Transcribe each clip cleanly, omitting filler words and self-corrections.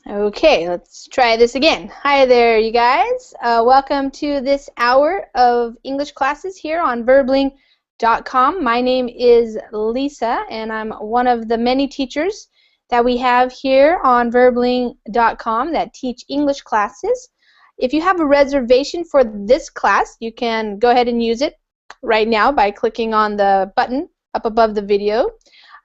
Okay, let's try this again. Hi there, you guys. Welcome to this hour of English classes here on verbling.com. My name is Lisa, and I'm one of the many teachers that we have here on verbling.com that teach English classes. If you have a reservation for this class, you can go ahead and use it right now by clicking on the button up above the video.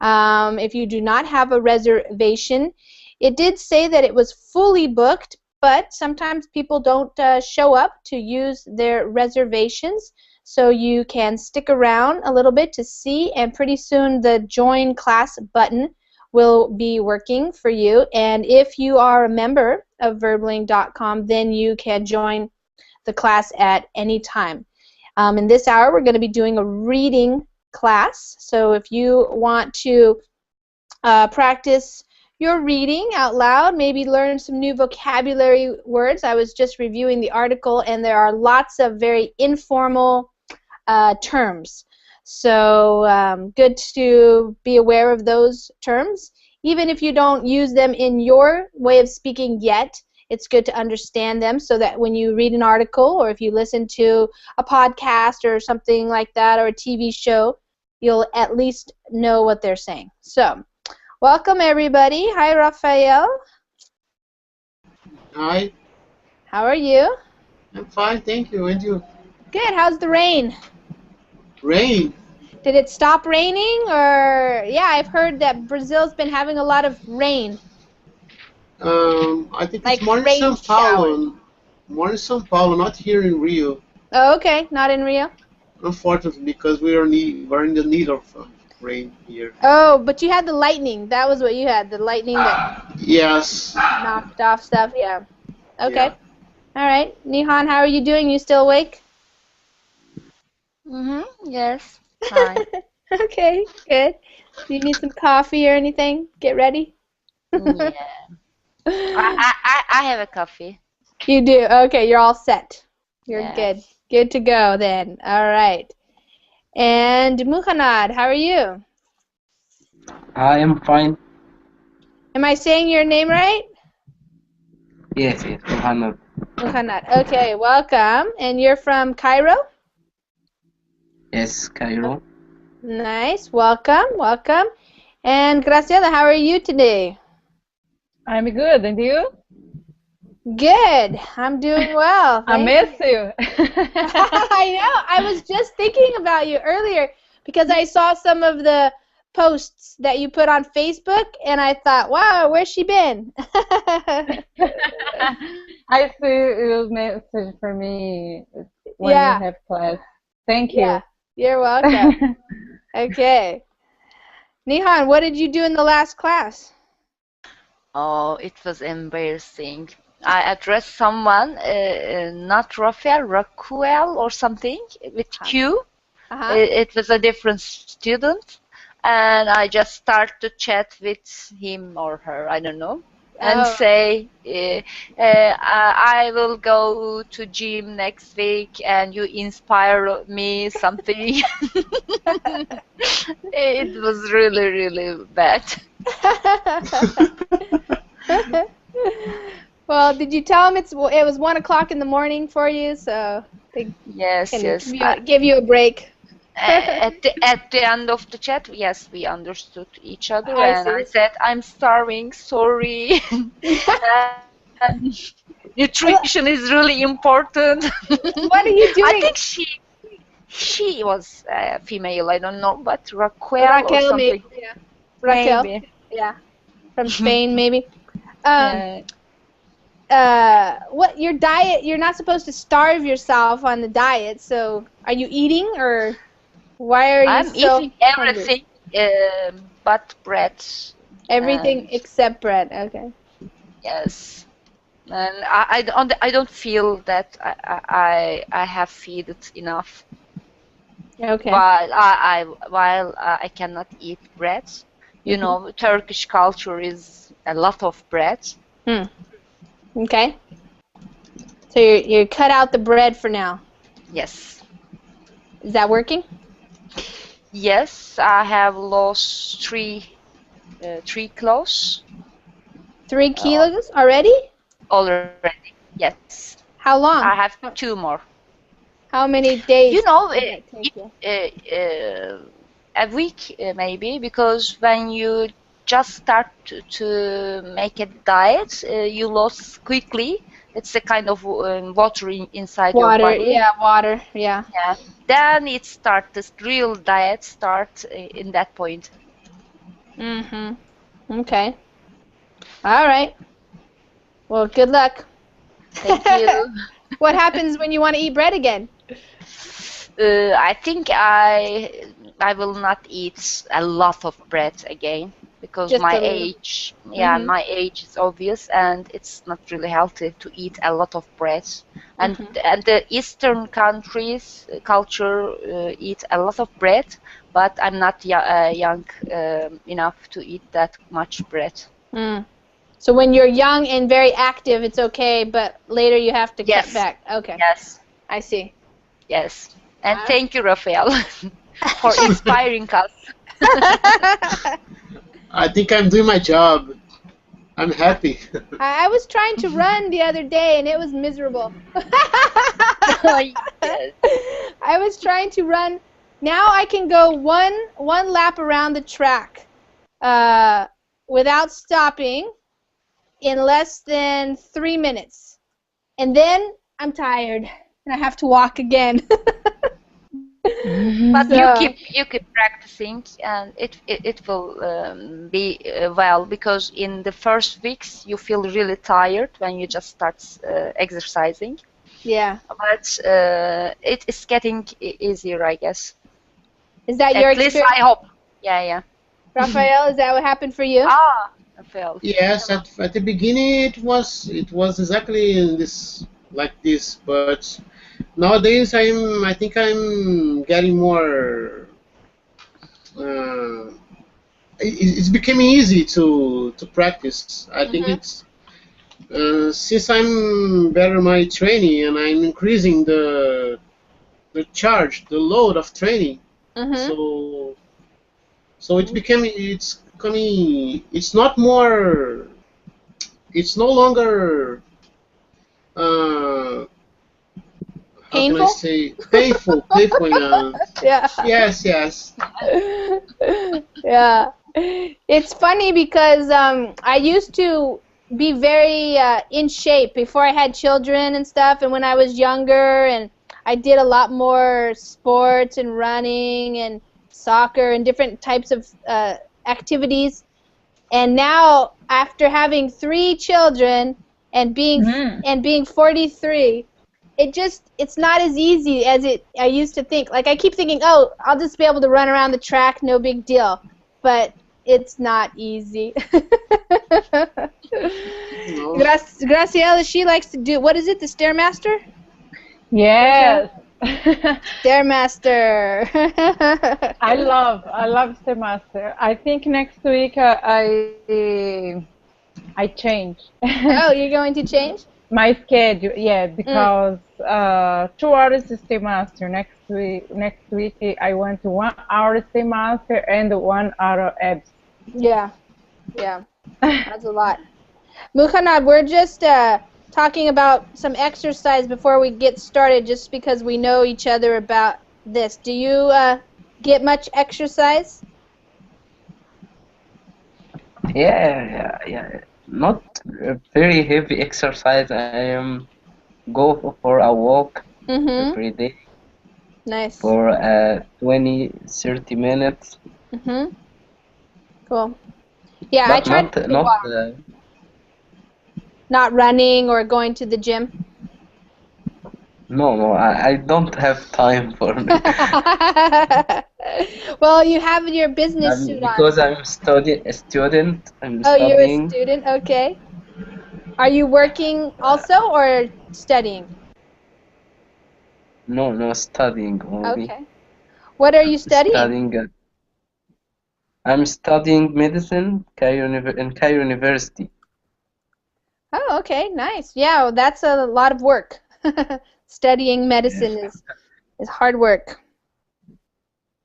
If you do not have a reservation, it did say that it was fully booked, but sometimes people don't show up to use their reservations, so you can stick around a little bit to see, and pretty soon the join class button will be working for you. And if you are a member of verbling.com, then you can join the class at any time. In this hour, we're going to be doing a reading class, so if you want to practice your reading out loud, maybe learn some new vocabulary words. I was just reviewing the article, and there are lots of very informal terms. So good to be aware of those terms. Even if you don't use them in your way of speaking yet, it's good to understand them so that when you read an article or if you listen to a podcast or something like that or a TV show, you'll at least know what they're saying. So, welcome everybody. Hi, Rafael. Hi. How are you? I'm fine, thank you. And you? Good. How's the rain? Rain? Did it stop raining, or yeah, I've heard that Brazil's been having a lot of rain. I think Like it's more in rain São Paulo. showers. More in São Paulo, not here in Rio. Oh, okay. Not in Rio? Unfortunately, because we're in the need of rain here. Oh, but you had the lightning. That was what you had, the lightning that Yes. knocked off stuff. Yeah. Okay. Yeah. All right. Nihan, how are you doing? You still awake? Yes. Fine. Okay, good. Do you need some coffee or anything? Get ready. Yeah. I have a coffee. You do? Okay, you're all set. You're Yes. good. Good to go then. All right. And Muhannad, how are you? I am fine. Am I saying your name right? Yes, Muhammad. Muhannad. Okay, welcome. And you're from Cairo? Yes, Cairo. Nice. Welcome, welcome. And Graciela, how are you today? I'm good, and you? Good. I'm doing well. I miss you. I know. I was just thinking about you earlier because I saw some of the posts that you put on Facebook, and I thought, wow, where's she been? I see your message for me when Yeah. you have class. Thank you. Yeah, you're welcome. Okay. Nihan, what did you do in the last class? Oh, it was embarrassing. I addressed someone, not Raquel or something, with Q. Uh-huh. It was a different student, and I just start to chat with him or her, I don't know, and say, I will go to gym next week, and you inspire me something. It was really, really bad. Well, did you tell him it was 1 o'clock in the morning for you, so they Yes, can yes. give you a break? At the end of the chat, yes, we understood each other, I and I see. said, I'm starving, sorry. And nutrition is really important. What are you doing? I think she was female, I don't know, but Raquel or something. Maybe. Yeah. Raquel. Maybe. Yeah. From Spain, maybe. What your diet? You're not supposed to starve yourself on the diet. So, are you eating, or why are you I'm so eating hungry? everything but bread. Everything except bread. Okay. Yes. And I don't feel that I have feed it enough. Okay. While I cannot eat bread, you know, Turkish culture is a lot of bread. Okay. So you cut out the bread for now. Yes. Is that working? Yes, I have lost 3 kilos. 3 kilos already? Already, yes. How long? I have 2 more. How many days You know, did that take you? a week maybe, because when you just start to make a diet, you lose quickly. It's a kind of water inside your Water, body. yeah, water, yeah. Yeah. Then it starts, this real diet starts in that point. Mm-hmm. Okay. All right. Well, good luck. Thank you. What happens when you want to eat bread again? I think I will not eat a lot of bread again, because Just my a little. age, Mhm. my age is obvious, and it's not really healthy to eat a lot of bread. And the Eastern countries culture eat a lot of bread, but I'm not young enough to eat that much bread. Mm. So when you're young and very active, it's okay, but later you have to cut Yes, back. Okay, yes, I see. yes. And thank you, Rafael, for inspiring us. I think I'm doing my job. I'm happy. I was trying to run the other day and it was miserable. Yes. I was trying to run. Now I can go one lap around the track without stopping in less than 3 minutes. And then I'm tired and I have to walk again. But So, you keep practicing, and it will be well, because in the first weeks you feel really tired when you just start exercising. yeah. But it is getting easier, I guess. Is that your At least experience? I hope. Yeah, yeah. Raphael, is that what happened for you? Rafael. Yes, at the beginning it was exactly in this like this, but nowadays I think I'm getting more. Uh, it's becoming easy to practice. I think it's since I'm better my training and I'm increasing the charge, the load of training. So it's not more. It's no longer. Uh, how can I Painful? say painful? Painful. Yeah. Yes, yes. Yeah. It's funny because I used to be very in shape before I had children and stuff, and when I was younger, and I did a lot more sports and running and soccer and different types of activities. And now, after having 3 children and being 43, it's not as easy as I used to think. Like I keep thinking, oh, I'll just be able to run around the track, no big deal. But it's not easy. No. Graciela, she likes to do, what is it, the Stairmaster? Yes. Stairmaster. I love Stairmaster. I think next week I change Oh, you're going to change? my schedule. Yeah, because 2 hours Stairmaster. Next week I went to 1 hour Stairmaster and 1 hour abs. Yeah, yeah, that's a lot. Muhannad, we're just talking about some exercise before we get started, just because we know each other about this. Do you get much exercise? Yeah. Not a very heavy exercise. I go for a walk Mm-hmm. every day Nice. for 20-30 minutes. Mm-hmm. Cool. Yeah, I But try not to not walk. Not running or going to the gym. no. I don't have time for Well, you have your business suit on. because I'm a student. I'm Oh, you're a studying. student? Okay. Are you working also or studying? No, studying only. Okay. What are you studying? Studying. I'm studying medicine in Cairo University. Oh, okay, nice. Yeah, well, that's a lot of work. Studying medicine Yes. is hard work.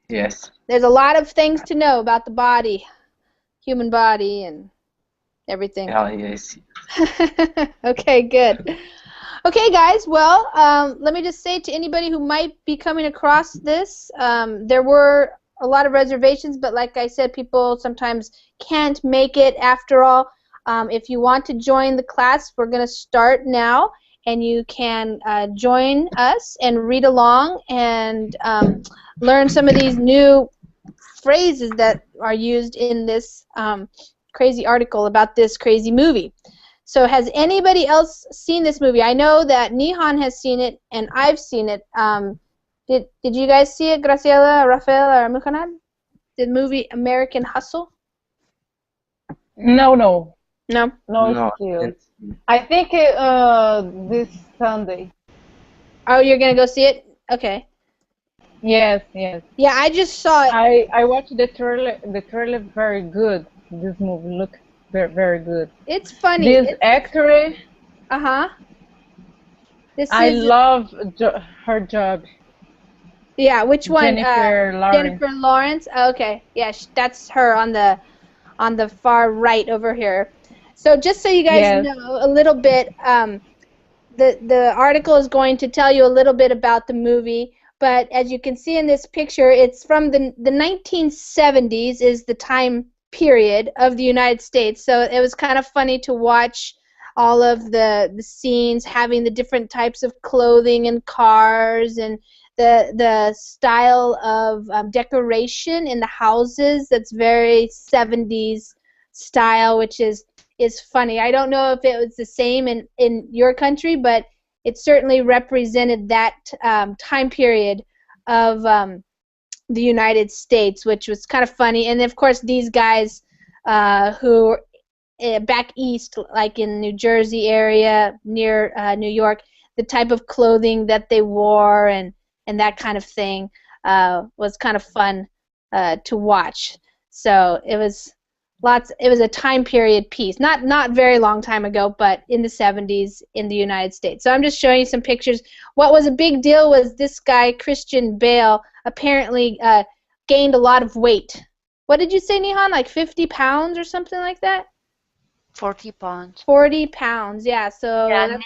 Yes. There's a lot of things to know about the body, human body, and everything. Yeah, yes. Okay, good. Okay, guys, well, let me just say to anybody who might be coming across this, there were a lot of reservations, but like I said, people sometimes can't make it after all. If you want to join the class, we're going to start now, and you can join us and read along and learn some of these new phrases that are used in this crazy article about this crazy movie. So has anybody else seen this movie? I know that Nihan has seen it, and I've seen it. Did you guys see it, Graciela, Rafael, or Muhammad? The movie American Hustle? No, No? No, still. I think this Sunday. Oh, you're going to go see it? Okay. Yes. Yeah, I just saw it. I watched the trailer. The trailer very good. This movie looks very good. It's funny. This actor. Uh-huh. I love her job. Yeah, which one? Jennifer Lawrence. Jennifer Lawrence. Oh, okay. Yeah, that's her on the far right over here. So just so you guys know a little bit, the article is going to tell you a little bit about the movie. But as you can see in this picture, it's from the 1970s is the time period of the United States. So it was kind of funny to watch all of the scenes having the different types of clothing and cars and the style of decoration in the houses that's very 70s style, which is funny. I don't know if it was the same in your country, but it certainly represented that time period of the United States, which was kind of funny. And of course, these guys who back east, like in New Jersey area near New York, the type of clothing that they wore and that kind of thing was kind of fun to watch. So it was a time period piece, not very long time ago, but in the 70s in the United States. So I'm just showing you some pictures. What was a big deal was this guy, Christian Bale, apparently gained a lot of weight. What did you say, Nihan? Like 50 pounds or something like that? 40 pounds. 40 pounds, yeah. So yeah,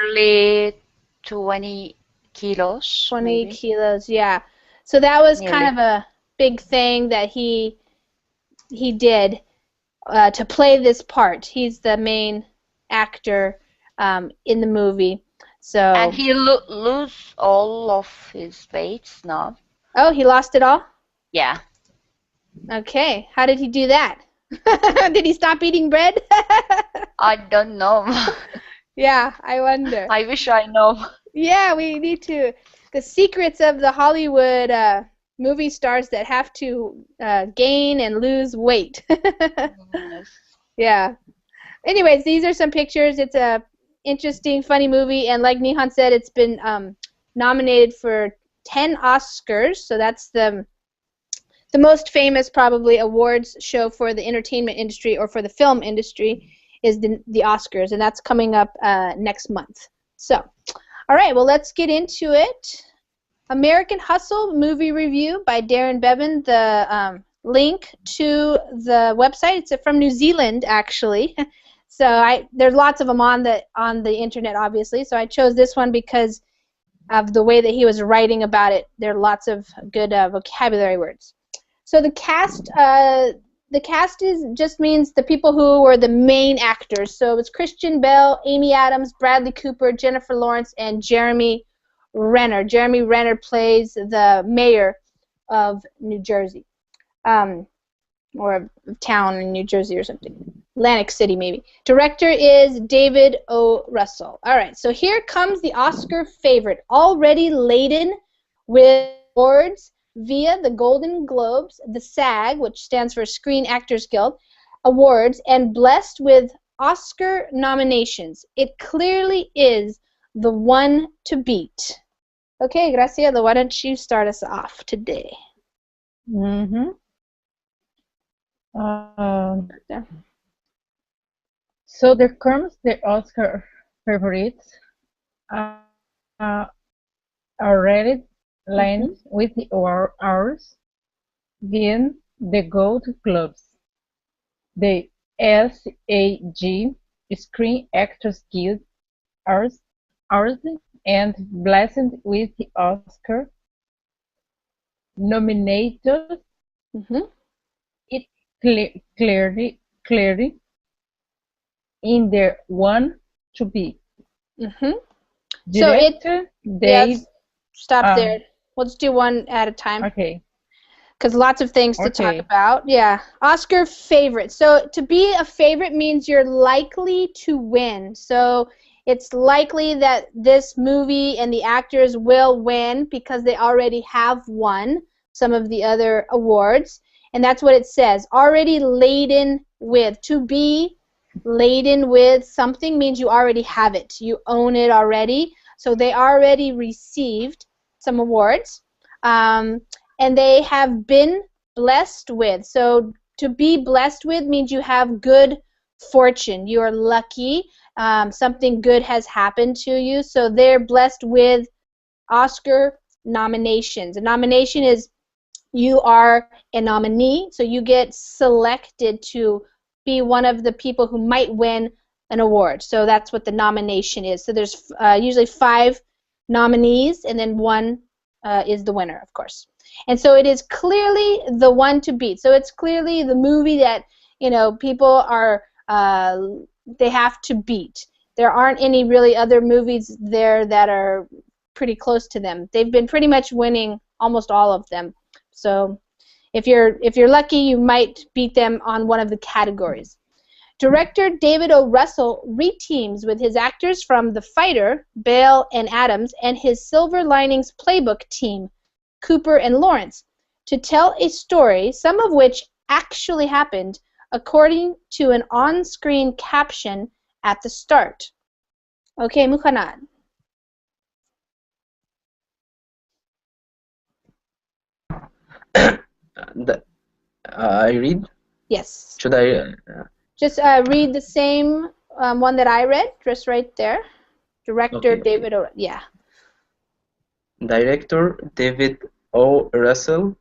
nearly 20 kilos. 20 maybe. kilos, yeah. So that was Nearly. kind of a big thing that he did to play this part. He's the main actor in the movie. So. And he lose all of his weight now. Oh, he lost it all? Yeah. Okay. How did he do that? Did he stop eating bread? I don't know. Yeah, I wonder. I wish I know. Yeah, we need to. The secrets of the Hollywood movie stars that have to gain and lose weight. Yes. Yeah. Anyways, these are some pictures. It's a interesting, funny movie, and like Nihan said, it's been nominated for 10 Oscars. So that's the most famous probably awards show for the entertainment industry or for the film industry is the Oscars, and that's coming up next month. So, all right, well, let's get into it. American Hustle movie review by Darren Bevan. The link to the website, it's from New Zealand actually. So there's lots of them on the internet, obviously. So I chose this one because of the way that he was writing about it. There are lots of good vocabulary words. So the cast just means the people who were the main actors. So it was Christian Bale, Amy Adams, Bradley Cooper, Jennifer Lawrence, and Jeremy Renner. Jeremy Renner plays the mayor of New Jersey, or a town in New Jersey or something. Atlantic City, maybe. Director is David O. Russell. All right, so here comes the Oscar favorite, already laden with awards via the Golden Globes, the SAG, which stands for Screen Actors Guild, awards, and blessed with Oscar nominations. It clearly is the one to beat. Okay, Graciela, why don't you start us off today? So there comes the Oscar favorites already lined with the hours, then the Gold Globes, the SAG, Screen Actors Guild Awards, and blessed with the Oscar nominated. It clearly in the one to be. Director yes, stop there. Let's do one at a time. Okay. Because lots of things to talk about. Yeah. Oscar favorite. So to be a favorite means you're likely to win. So it's likely that this movie and the actors will win because they already have won some of the other awards. And that's what it says. Already laden with. To be laden with something means you already have it. You own it already. So they already received some awards. And they have been blessed with. So to be blessed with means you have good fortune. You are lucky. Something good has happened to you. So they're blessed with Oscar nominations. A nomination is you are a nominee, so you get selected to be one of the people who might win an award. So that's what the nomination is. So there's usually 5 nominees, and then one is the winner, of course. And so it is clearly the one to beat. So it's clearly the movie that, you know, people are, they have to beat. There aren't any really other movies there that are pretty close to them. They've been pretty much winning almost all of them. So if you're lucky, you might beat them on one of the categories. Director David O. Russell reteams with his actors from The Fighter, Bale and Adams, and his Silver Linings Playbook team, Cooper and Lawrence, to tell a story, some of which actually happened, according to an on-screen caption at the start. Okay, Mukhanad. I read? Yes. Should I? Just read the same one that I read, just right there. Director David O. Yeah. Director David O. Russell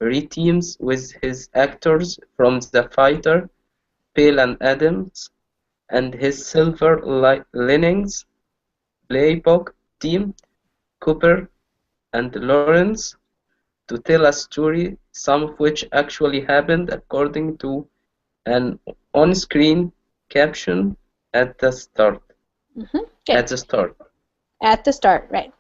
reteams with his actors from The Fighter, Bale and Adams, and his Silver Linings Playbook team, Cooper and Lawrence, to tell a story, some of which actually happened, according to an on-screen caption at the start. At the start. At the start, right.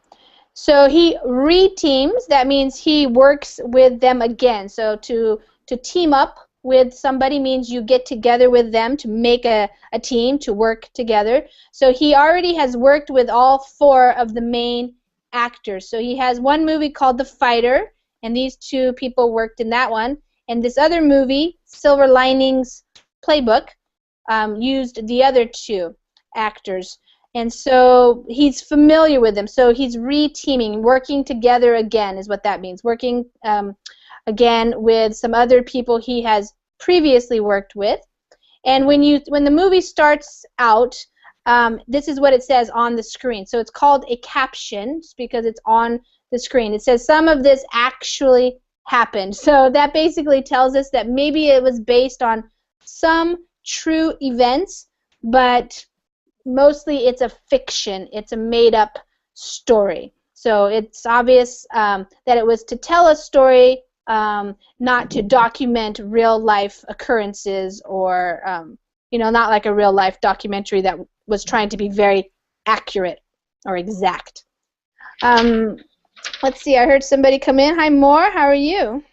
So he reteams. That means he works with them again. So to team up with somebody means you get together with them to make a team, to work together. So he already has worked with all 4 of the main actors. So he has one movie called The Fighter, and these 2 people worked in that one. And this other movie, Silver Linings Playbook, used the other 2 actors. And so he's familiar with them. So he's reteaming, working together again is what that means. Working again with some other people he has previously worked with. And when the movie starts out, this is what it says on the screen. So it's called a caption because it's on the screen. It says some of this actually happened. So that basically tells us that maybe it was based on some true events, but mostly it's a fiction. It's a made-up story. So it's obvious that it was to tell a story, not to document real-life occurrences, or not like a real-life documentary that was trying to be very accurate or exact. Let's see. I heard somebody come in. Hi, Moore. How are you?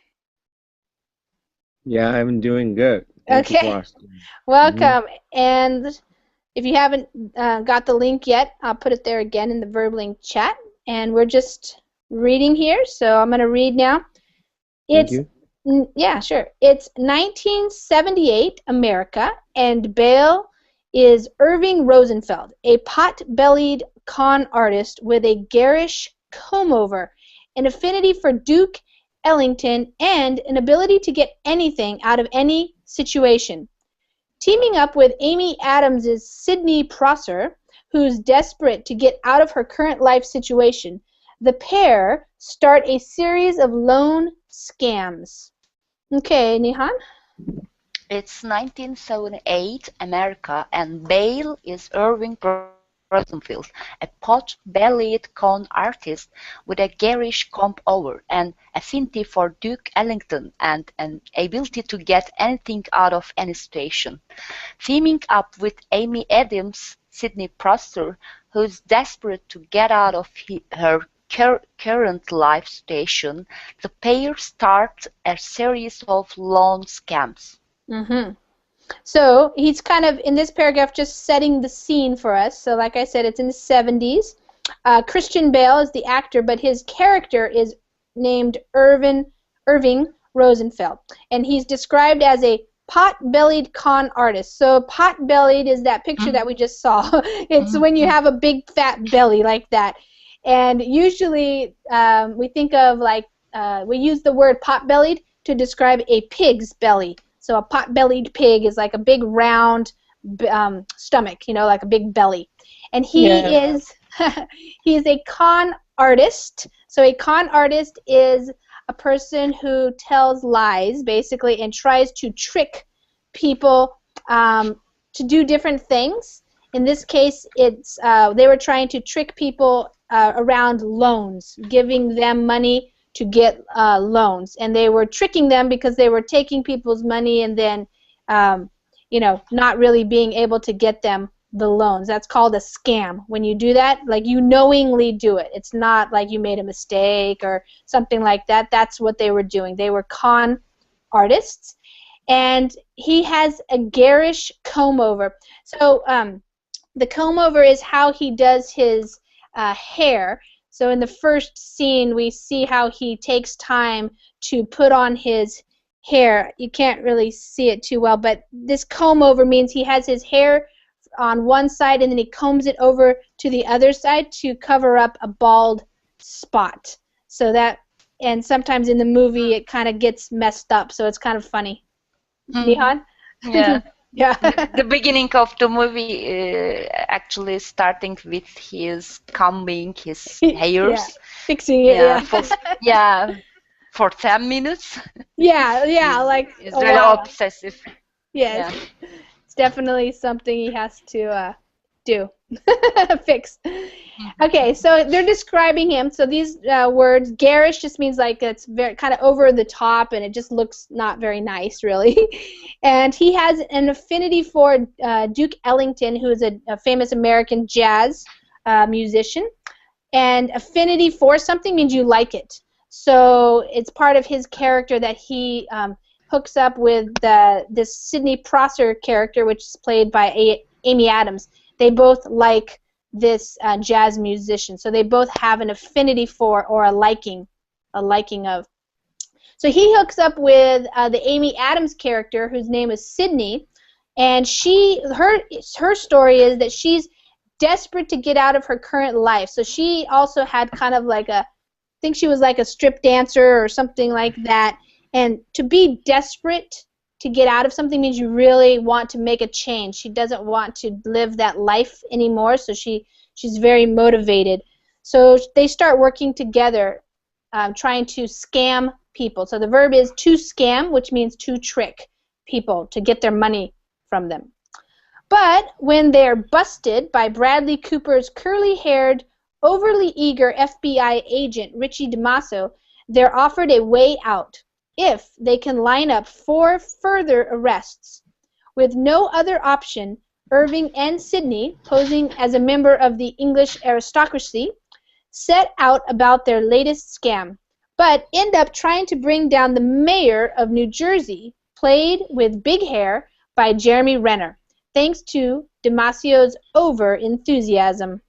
Yeah, I'm doing good. Thank you for asking. Welcome. And if you haven't got the link yet, I'll put it there again in the Verbling chat. And we're just reading here, so I'm going to read now. Thank you. Yeah, sure. It's 1978 America, and Bale is Irving Rosenfeld, a pot-bellied con artist with a garish comb-over, an affinity for Duke Ellington, and an ability to get anything out of any situation. Teaming up with Amy Adams' Sidney Prosser, who's desperate to get out of her current life situation, the pair start a series of loan scams. Okay, Nihan? It's 1978 America, and Bale is Irving Rosenfeld, a pot-bellied con artist with a garish comb-over, an affinity for Duke Ellington, and an ability to get anything out of any situation. Teaming up with Amy Adams, Sidney Presser, who's desperate to get out of her current life situation, the pair start a series of loan scams. Mm-hmm. So he's kind of, in this paragraph, just setting the scene for us. So like I said, it's in the 70s. Christian Bale is the actor, but his character is named Irving Rosenfeld. And he's described as a pot-bellied con artist. So pot-bellied is that picture that we just saw. It's when you have a big fat belly like that. And usually we think of like, we use the word pot-bellied to describe a pig's belly. So a pot-bellied pig is like a big round stomach, you know, like a big belly. And he is he is a con artist. So a con artist is a person who tells lies, basically, and tries to trick people to do different things. In this case, it's they were trying to trick people around loans, giving them money to get loans, and they were tricking them because they were taking people's money and then, you know, not really being able to get them the loans. That's called a scam. When you do that, like, you knowingly do it. It's not like you made a mistake or something like that. That's what they were doing. They were con artists, and he has a garish comb-over. So the comb-over is how he does his hair. So in the first scene, we see how he takes time to put on his hair. You can't really see it too well, but this comb-over means he has his hair on one side and then he combs it over to the other side to cover up a bald spot. So that, and sometimes in the movie it kind of gets messed up, so it's kind of funny. Nihan? Yeah. Yeah. The beginning of the movie actually starting with his combing his hairs. Yeah. Fixing it, for 10 minutes. Yeah, like it's really obsessive. Yes. Yeah. It's definitely something he has to do. Fix. Okay, so they're describing him. So these words, garish just means like it's very kind of over the top and it just looks not very nice, really. And he has an affinity for Duke Ellington, who is a famous American jazz musician. And affinity for something means you like it. So it's part of his character that he hooks up with this Sidney Presser character, which is played by Amy Adams. They both like this jazz musician, so they both have an affinity for or a liking of. So he hooks up with the Amy Adams character, whose name is Sydney, and her story is that she's desperate to get out of her current life. So she also had kind of like I think she was like a strip dancer or something like that, and to be desperate to get out of something means you really want to make a change. She doesn't want to live that life anymore, so she's very motivated. So they start working together, trying to scam people. So the verb is to scam, which means to trick people to get their money from them. But when they're busted by Bradley Cooper's curly-haired, overly eager FBI agent, Richie DiMasso, they're offered a way out if they can line up 4 further arrests. With no other option, Irving and Sydney, posing as a member of the English aristocracy, set out about their latest scam, but end up trying to bring down the mayor of New Jersey, played with big hair by Jeremy Renner, thanks to DiMassio's over-enthusiasm.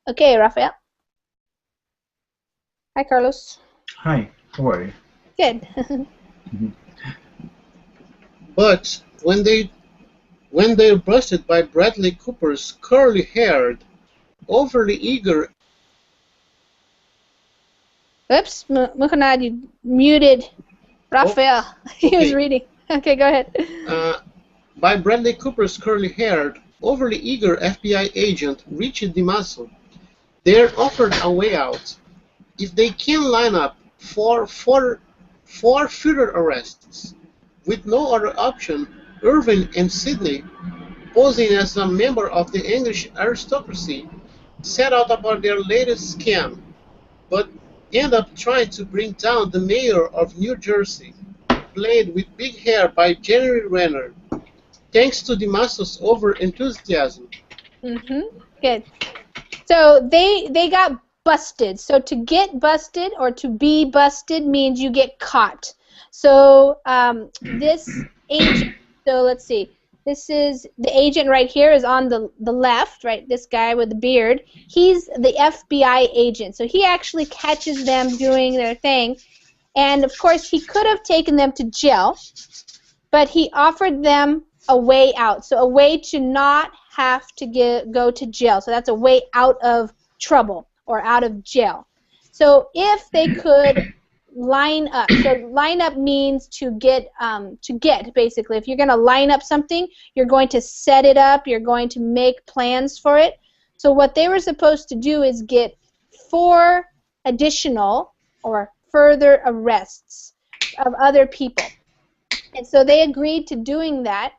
Okay, Rafael. Hi, Carlos. Hi, how are you? Good. But when they're busted by Bradley Cooper's curly-haired, overly eager. Oops, Muhammad, you muted Rafael. He was reading. Okay, go ahead. By Bradley Cooper's curly-haired, overly eager FBI agent Richie DiMasso, they're offered a way out if they can line up 4 further arrests. With no other option, Irving and Sidney, posing as a member of the English aristocracy, set out about their latest scam, but end up trying to bring down the mayor of New Jersey, played with big hair by Jerry Renner, thanks to the master's over-enthusiasm. Good. So they got busted. So to get busted or to be busted means you get caught. So this agent, so let's see, this is the agent right here is on the left, right, this guy with the beard. He's the FBI agent. So he actually catches them doing their thing. And, of course, he could have taken them to jail, but he offered them a way out. So a way to not have to go to jail. So that's a way out of trouble or out of jail. So if they could line up. So line up means to get basically. If you're going to line up something, you're going to set it up, you're going to make plans for it. So what they were supposed to do is get 4 additional or further arrests of other people. And so they agreed to doing that.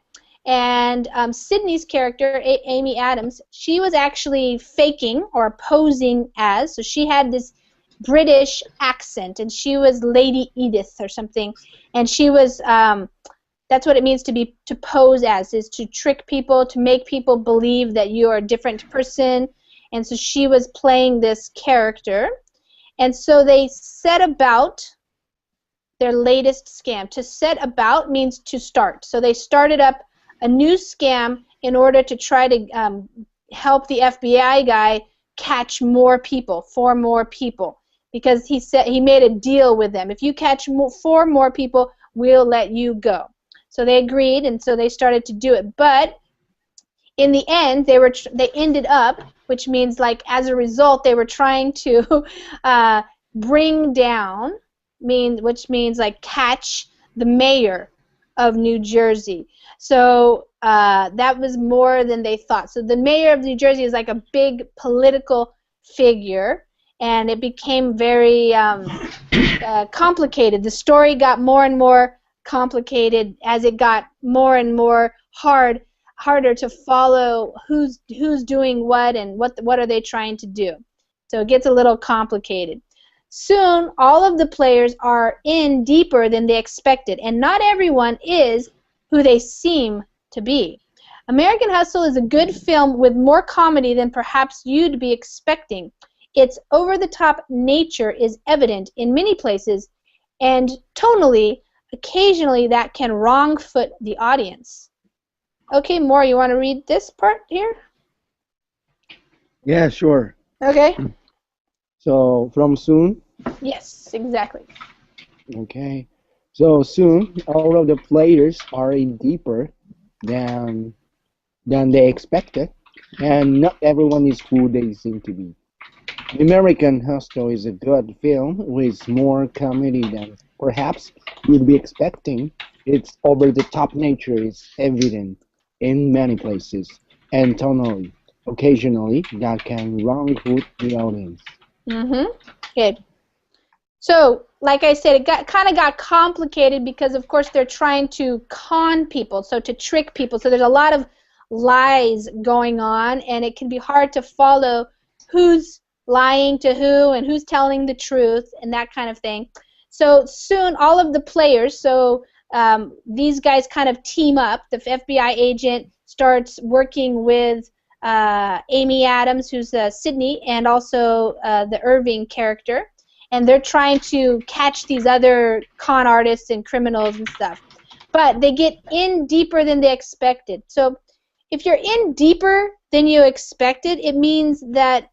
And Sydney's character, Amy Adams, she was actually faking or posing as, so she had this British accent, and she was Lady Edith or something, and she was, that's what it means to pose as, is to trick people, to make people believe that you are a different person, and so she was playing this character, and so they set about their latest scam. To set about means to start, so they started up a new scam in order to try to help the FBI guy catch more people, 4 more people, because he said he made a deal with them. If you catch 4 more people, we'll let you go. So they agreed, and so they started to do it. But in the end, they ended up, which means like as a result, they were trying to bring down, which means like catch the mayor of New Jersey. So that was more than they thought. So the mayor of New Jersey is like a big political figure, and it became very complicated. The story got more and more complicated as it got more and more harder to follow who's doing what and what are they trying to do. So it gets a little complicated. Soon, all of the players are in deeper than they expected, and not everyone is who they seem to be. American Hustle is a good film with more comedy than perhaps you'd be expecting. Its over-the-top nature is evident in many places, and tonally, occasionally that can wrong-foot the audience. Okay, Maura, you want to read this part here? Yeah, sure. Okay. So, from soon? Yes, exactly. Okay. So, soon, all of the players are in deeper than they expected, and not everyone is who they seem to be. American Hustle is a good film with more comedy than perhaps you'd be expecting. Its over-the-top nature is evident in many places, and tonally, occasionally, that can wrong-foot the audience. Good. So, like I said, it kind of got complicated because, of course, they're trying to con people, so to trick people. So there's a lot of lies going on, and it can be hard to follow who's lying to who and who's telling the truth and that kind of thing. So soon, all of the players, so these guys kind of team up. The FBI agent starts working with Amy Adams, who's Sydney, and also the Irving character. And they're trying to catch these other con artists and criminals and stuff. But they get in deeper than they expected. So if you're in deeper than you expected, it means that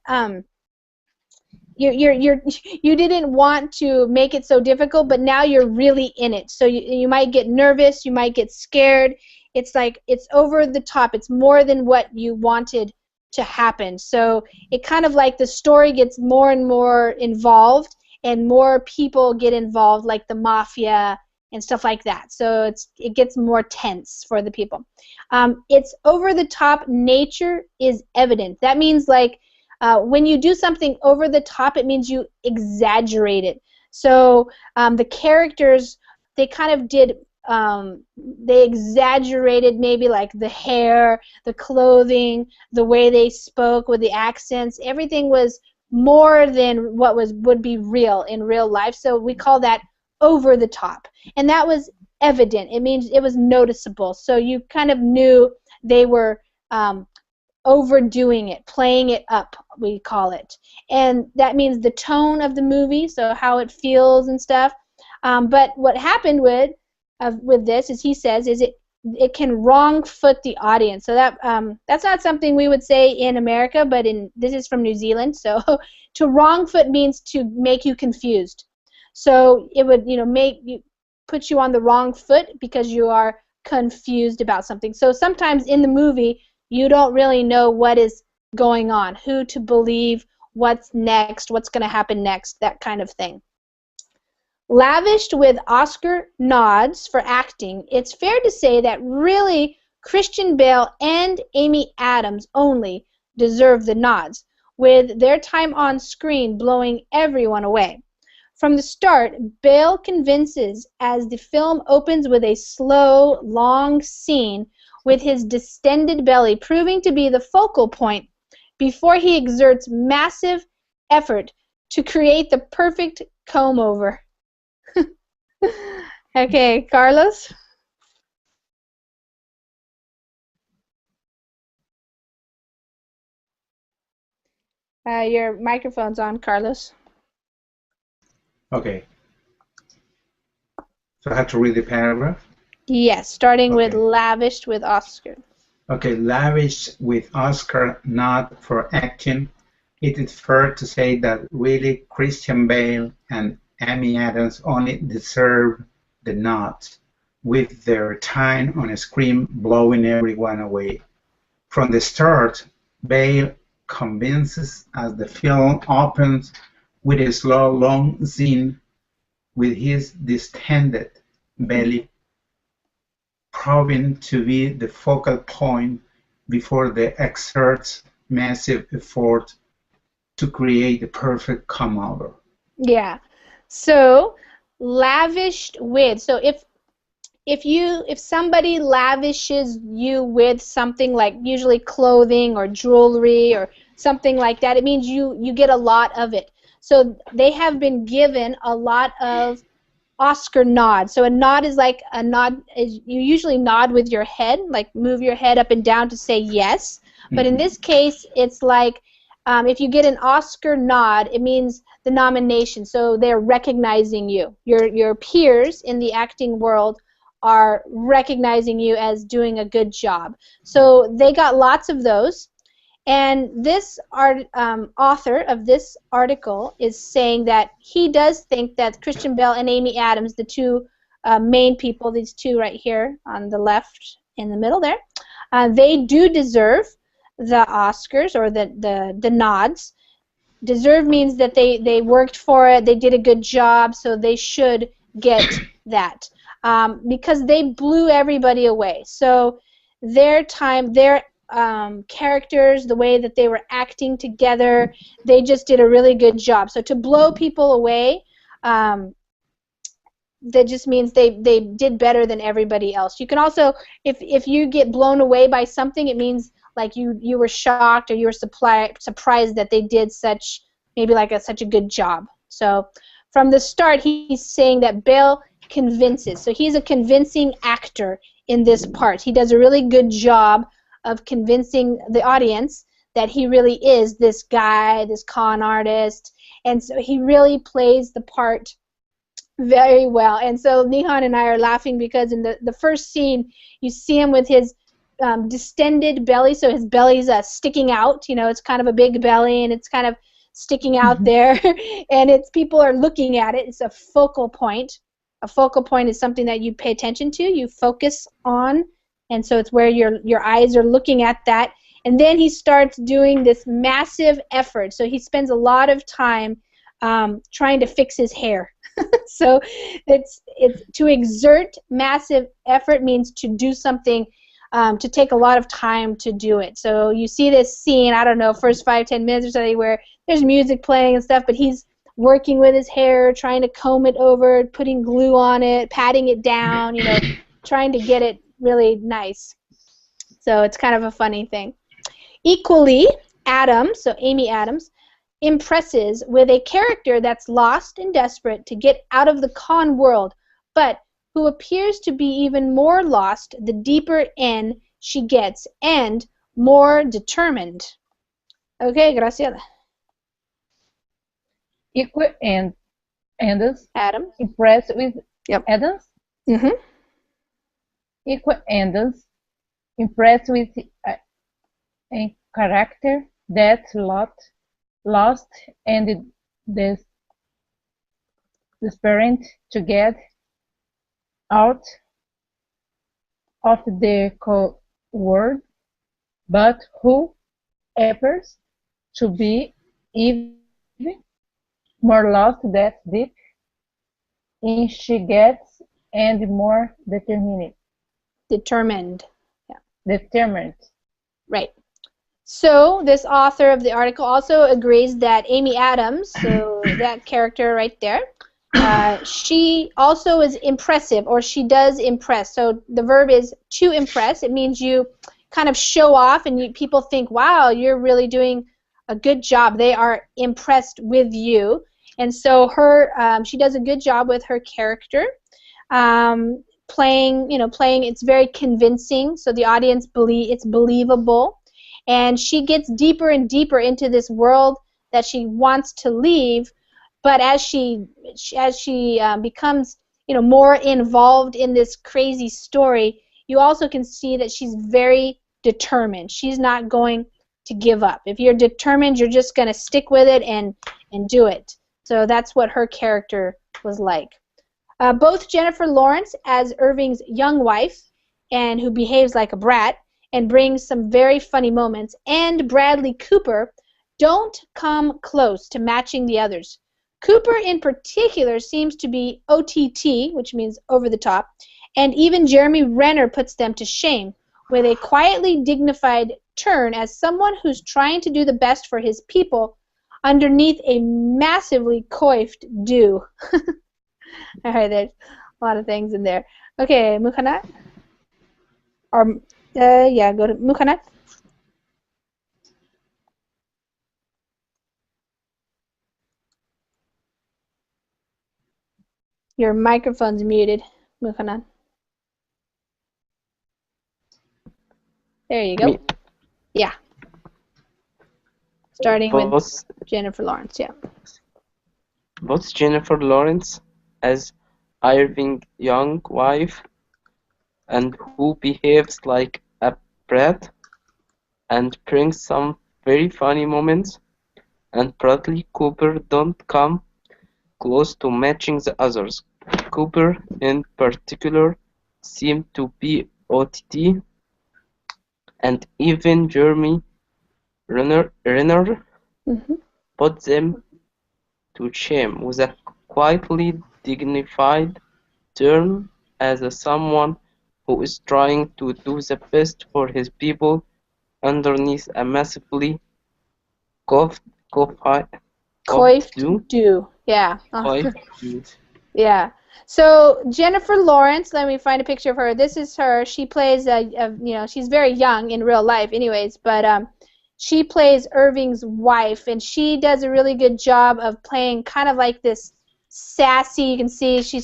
you didn't want to make it so difficult, but now you're really in it. So you might get nervous, you might get scared. It's like it's over the top. It's more than what you wanted to happen. So it kind of like the story gets more and more involved, and more people get involved, like the mafia and stuff like that. So it gets more tense for the people. Its over-the-top nature is evident. That means like when you do something over the top, it means you exaggerate it. So the characters, they kind of did they exaggerated maybe like the hair, the clothing, the way they spoke with the accents. Everything was more than what would be real in real life. So we call that over the top. And that was evident. It means it was noticeable. So you kind of knew they were overdoing it, playing it up, we call it. And that means the tone of the movie, so how it feels and stuff. But what happened with this, as he says, is it can wrong foot the audience. So that's not something we would say in America, but this is from New Zealand. So to wrong foot means to make you confused. So it would put you on the wrong foot because you are confused about something. So sometimes in the movie you don't really know what is going on, who to believe, what's next, what's going to happen next, that kind of thing. Lavished with Oscar nods for acting, it's fair to say that really Christian Bale and Amy Adams only deserve the nods, with their time on screen blowing everyone away. From the start, Bale convinces as the film opens with a slow, long scene with his distended belly proving to be the focal point before he exerts massive effort to create the perfect comb-over. Okay, Carlos? Your microphone's on, Carlos. Okay. So I have to read the paragraph? Yes, starting with Okay. lavished with Oscar. Okay, lavish with Oscar nod for acting. It is fair to say that really Christian Bale and Amy Adams only deserve the nods, with their time on screen blowing everyone away. From the start, Bale convinces as the film opens with a slow, long scene with his distended belly proving to be the focal point before they exert massive effort to create the perfect come-over. Yeah. So lavished with. So if somebody lavishes you with something like usually clothing or jewelry or something like that, it means you get a lot of it. So they have been given a lot of Oscar nod. So a nod is like a nod. You usually nod with your head, like move your head up and down to say yes. But in this case, it's like if you get an Oscar nod, it means the nomination. So they're recognizing you. Your peers in the acting world are recognizing you as doing a good job. So they got lots of those. And this author of this article is saying that he does think that Christian Bale and Amy Adams, the two main people, these two right here on the left in the middle there, they do deserve the Oscars or the nods. Deserve means that they worked for it, they did a good job, so they should get that because they blew everybody away. So their time, their characters, the way that they were acting together, they just did a really good job. So to blow people away, that just means they did better than everybody else. You can also, if you get blown away by something, it means like you were shocked or you were surprised that they did such a good job. So from the start, he's saying that Bale convinces. So he's a convincing actor in this part. He does a really good job of convincing the audience that he really is this guy, this con artist, and so he really plays the part very well. And so Nihan and I are laughing because in the first scene, you see him with his distended belly, so his belly's sticking out. You know, it's kind of a big belly, and it's kind of sticking out there, and people are looking at it. It's a focal point. A focal point is something that you pay attention to, you focus on, and so it's where your eyes are looking at that. And then he starts doing this massive effort. So he spends a lot of time trying to fix his hair. So it's to exert massive effort means to do something, to take a lot of time to do it. So you see this scene, I don't know, first 5-10 minutes or something where there's music playing and stuff, but he's working with his hair, trying to comb it over, putting glue on it, patting it down, you know, trying to get it really nice. So it's kind of a funny thing. Equally, Adams, so Amy Adams, impresses with a character that's lost and desperate to get out of the con world, but who appears to be even more lost the deeper in she gets and more determined. Okay, Graciela. Equal and Adams. Adam. Impressed with Adams. Mm-hmm. Equal Adams. Impressed with a character that's lost and desperate to get out of the cold world, but who appears to be even more lost that deep in she gets and more determined. Determined. Yeah. Determined. Right. So this author of the article also agrees that Amy Adams, so that character right there, she also is impressive, or she does impress. So the verb is to impress. It means you kind of show off and people think, wow, you're really doing a good job. They are impressed with you. And so she does a good job with her character. Playing, it's very convincing, so the audience it's believable. And she gets deeper and deeper into this world that she wants to leave, but as she becomes more involved in this crazy story, you also can see that she's very determined. She's not going to give up. If you're determined, you're just going to stick with it and do it. So that's what her character was like. Both Jennifer Lawrence as Irving's young wife, and who behaves like a brat and brings some very funny moments, and Bradley Cooper don't come close to matching the others. Cooper in particular seems to be OTT, which means over the top, and even Jeremy Renner puts them to shame with a quietly dignified turn as someone who's trying to do the best for his people underneath a massively coiffed do. All right, there's a lot of things in there. Okay, Mukhanat? Yeah, go to Mukhanat. Your microphone's muted, Mukhanat. There you go. Me. Yeah. Starting with Jennifer Lawrence, yeah. Both Jennifer Lawrence as Irving's young wife, and who behaves like a brat and brings some very funny moments, and Bradley Cooper don't come close to matching the others. Cooper in particular seemed to be OTT, and even Jeremy Renner put them to shame with a quietly dignified turn as someone who is trying to do the best for his people underneath a massively coiffed do. Yeah. do. Yeah. So Jennifer Lawrence, let me find a picture of her. This is her. She plays she's very young in real life anyways, but she plays Irving's wife, and she does a really good job of playing kind of like this sassy. You can see she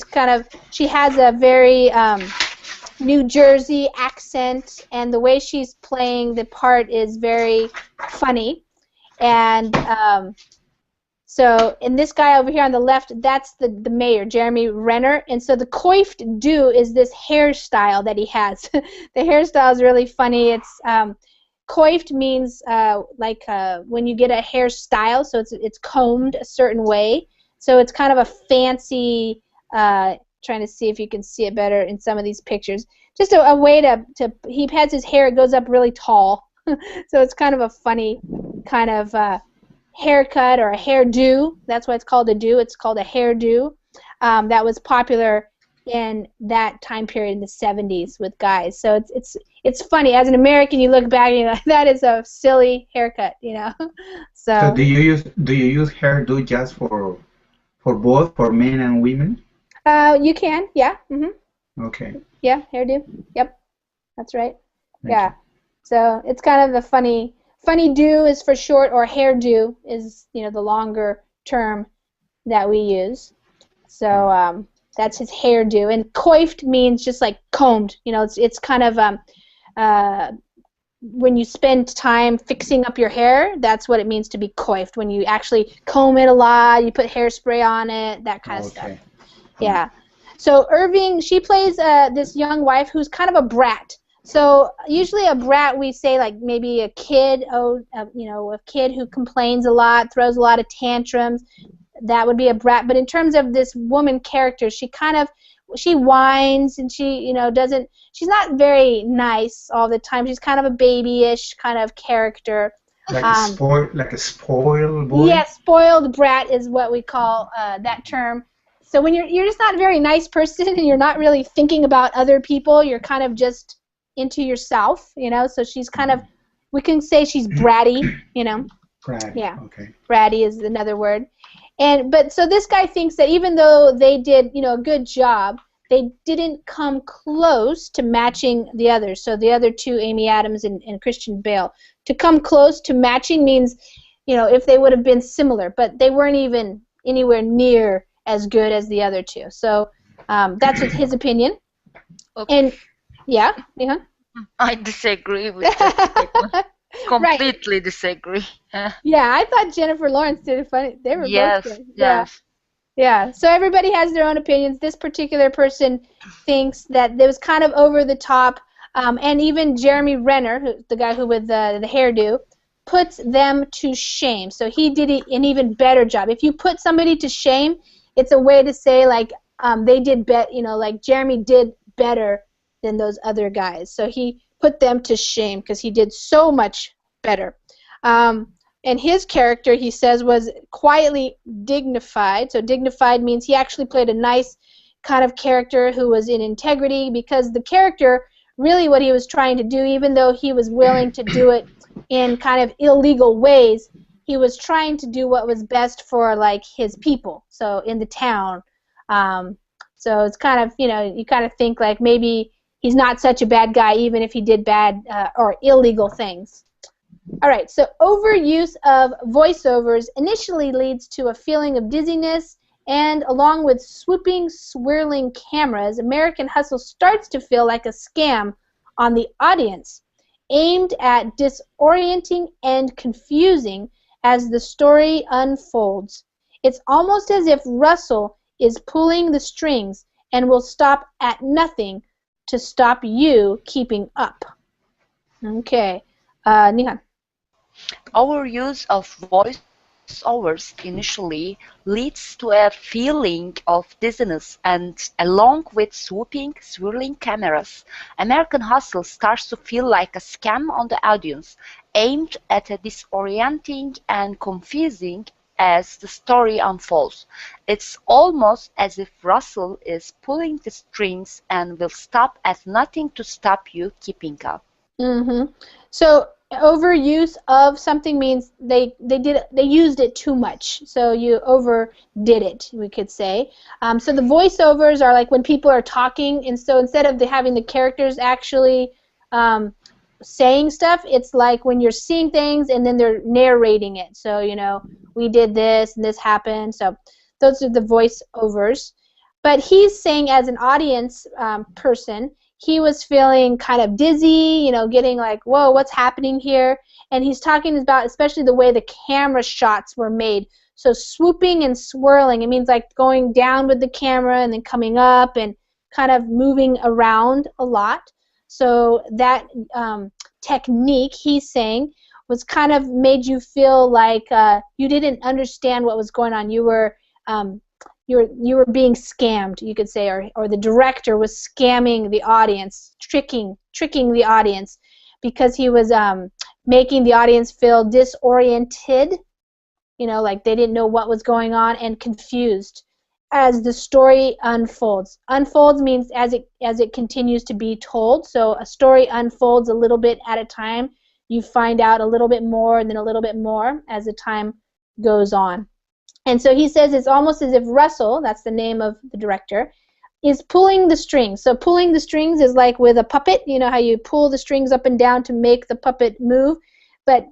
has a very New Jersey accent, and the way she's playing the part is very funny. And so, in this guy over here on the left, that's the mayor, Jeremy Renner. And so the coiffed do is this hairstyle that he has. The hairstyle is really funny. It's coiffed means when you get a hairstyle, so it's combed a certain way. So it's kind of a fancy, trying to see if you can see it better in some of these pictures. Just a way to he has his hair, it goes up really tall. So it's kind of a funny kind of haircut or a hairdo. That's why it's called a do. It's called a hairdo. That was popular in that time period in the 70s with guys. So it's funny. As an American, you look back and you're like, that is a silly haircut, So do you use hairdo just for For both, for men and women? You can, yeah. Okay. Yeah, hairdo. Yep, that's right. Thank Yeah. you. So it's kind of the funny do is for short, or hairdo is, the longer term that we use. So that's his hairdo. And coiffed means just like combed. It's kind of when you spend time fixing up your hair, that's what it means to be coiffed. When you actually comb it a lot, you put hairspray on it, that kind of stuff. Yeah. So Irving, she plays this young wife who's kind of a brat. So usually a brat, we say like maybe a kid, a kid who complains a lot, throws a lot of tantrums. That would be a brat. But in terms of this woman character, she whines, and she doesn't. She's not very nice all the time. She's kind of a babyish kind of character. Like a spoiled boy. Yeah, spoiled brat is what we call that term. So when you're just not a very nice person, and you're not really thinking about other people, you're kind of just into yourself, So she's kind of, we can say she's bratty, Bratty. Yeah. Okay. Bratty is another word. But so this guy thinks that even though they did, a good job, they didn't come close to matching the others. So the other two, Amy Adams and Christian Bale. To come close to matching means, if they would have been similar, but they weren't even anywhere near as good as the other two. So that's his opinion. Okay. And yeah. I disagree with that statement. Completely disagree. Yeah, I thought Jennifer Lawrence did it funny. They were both good. Yes. Yeah. So everybody has their own opinions. This particular person thinks that it was kind of over the top, and even Jeremy Renner, the guy who with the hairdo, puts them to shame. So he did an even better job. If you put somebody to shame, it's a way to say like they did like Jeremy did better than those other guys. So he put them to shame because he did so much better. And his character, he says, was quietly dignified. So dignified means he actually played a nice kind of character who was in integrity, because the character, really what he was trying to do, even though he was willing to do it in kind of illegal ways, he was trying to do what was best for like his people, so in the town. So it's kind of, you kind of think like maybe he's not such a bad guy even if he did bad or illegal things. All right, so overuse of voiceovers initially leads to a feeling of dizziness, and along with swooping, swirling cameras, American Hustle starts to feel like a scam on the audience, aimed at disorienting and confusing as the story unfolds. It's almost as if Russell is pulling the strings and will stop at nothing to stop you keeping up. Okay, Nihan. Our use of voiceovers initially leads to a feeling of dizziness, and along with swooping, swirling cameras, American Hustle starts to feel like a scam on the audience, aimed at a disorienting and confusing as the story unfolds. It's almost as if Russell is pulling the strings and will stop at nothing to stop you keeping up. So overuse of something means they used it too much. So you overdid it, we could say. So the voiceovers are like when people are talking, and so instead of having the characters actually saying stuff, it's like when you're seeing things and then they're narrating it. So we did this and this happened. So those are the voiceovers. But he's saying, as an audience person, he was feeling kind of dizzy, getting like, whoa, what's happening here? And he's talking about especially the way the camera shots were made. So swooping and swirling, it means like going down with the camera and then coming up and kind of moving around a lot. So that technique, he's saying, was kind of made you feel like you didn't understand what was going on. You were being scammed, you could say, or the director was scamming the audience, tricking the audience, because he was making the audience feel disoriented, like they didn't know what was going on, and confused as the story unfolds. Unfolds means as it continues to be told. So a story unfolds a little bit at a time. You find out a little bit more and then a little bit more as the time goes on. And so he says it's almost as if Russell, that's the name of the director, is pulling the strings. So pulling the strings is like with a puppet, you know how you pull the strings up and down to make the puppet move, but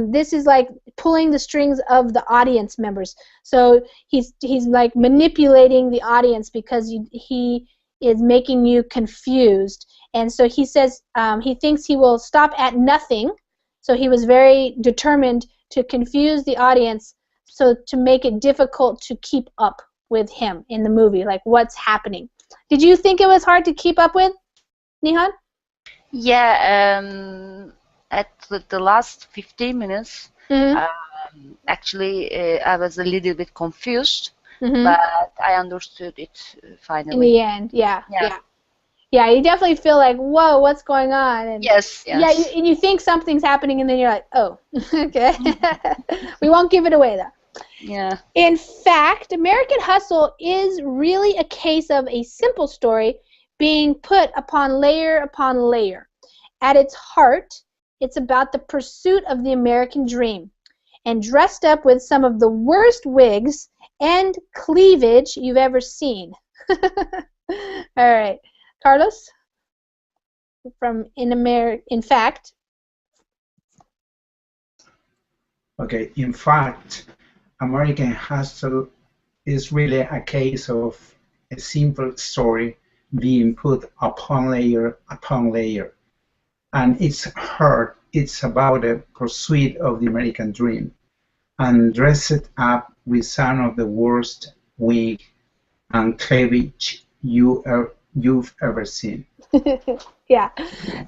this is like pulling the strings of the audience members. So he's like manipulating the audience because he is making you confused. And so he says he thinks he will stop at nothing. So he was very determined to confuse the audience, so to make it difficult to keep up with him in the movie, like what's happening. Did you think it was hard to keep up with, Nihan? Yeah, at the last 15 minutes, actually, I was a little bit confused, but I understood it finally. In the end, yeah. You definitely feel like, whoa, what's going on? And yes. Yeah, and you think something's happening, and then you're like, oh, okay. We won't give it away, though. Yeah. In fact, American Hustle is really a case of a simple story being put upon layer. At its heart, it's about the pursuit of the American dream, and dressed up with some of the worst wigs and cleavage you've ever seen. All right, Carlos, from In Fact. Okay, in fact, American Hustle is really a case of a simple story being put upon layer, and its heart, it's about the pursuit of the American dream, and dressed up with some of the worst wig and cleavage you've ever seen. Yeah.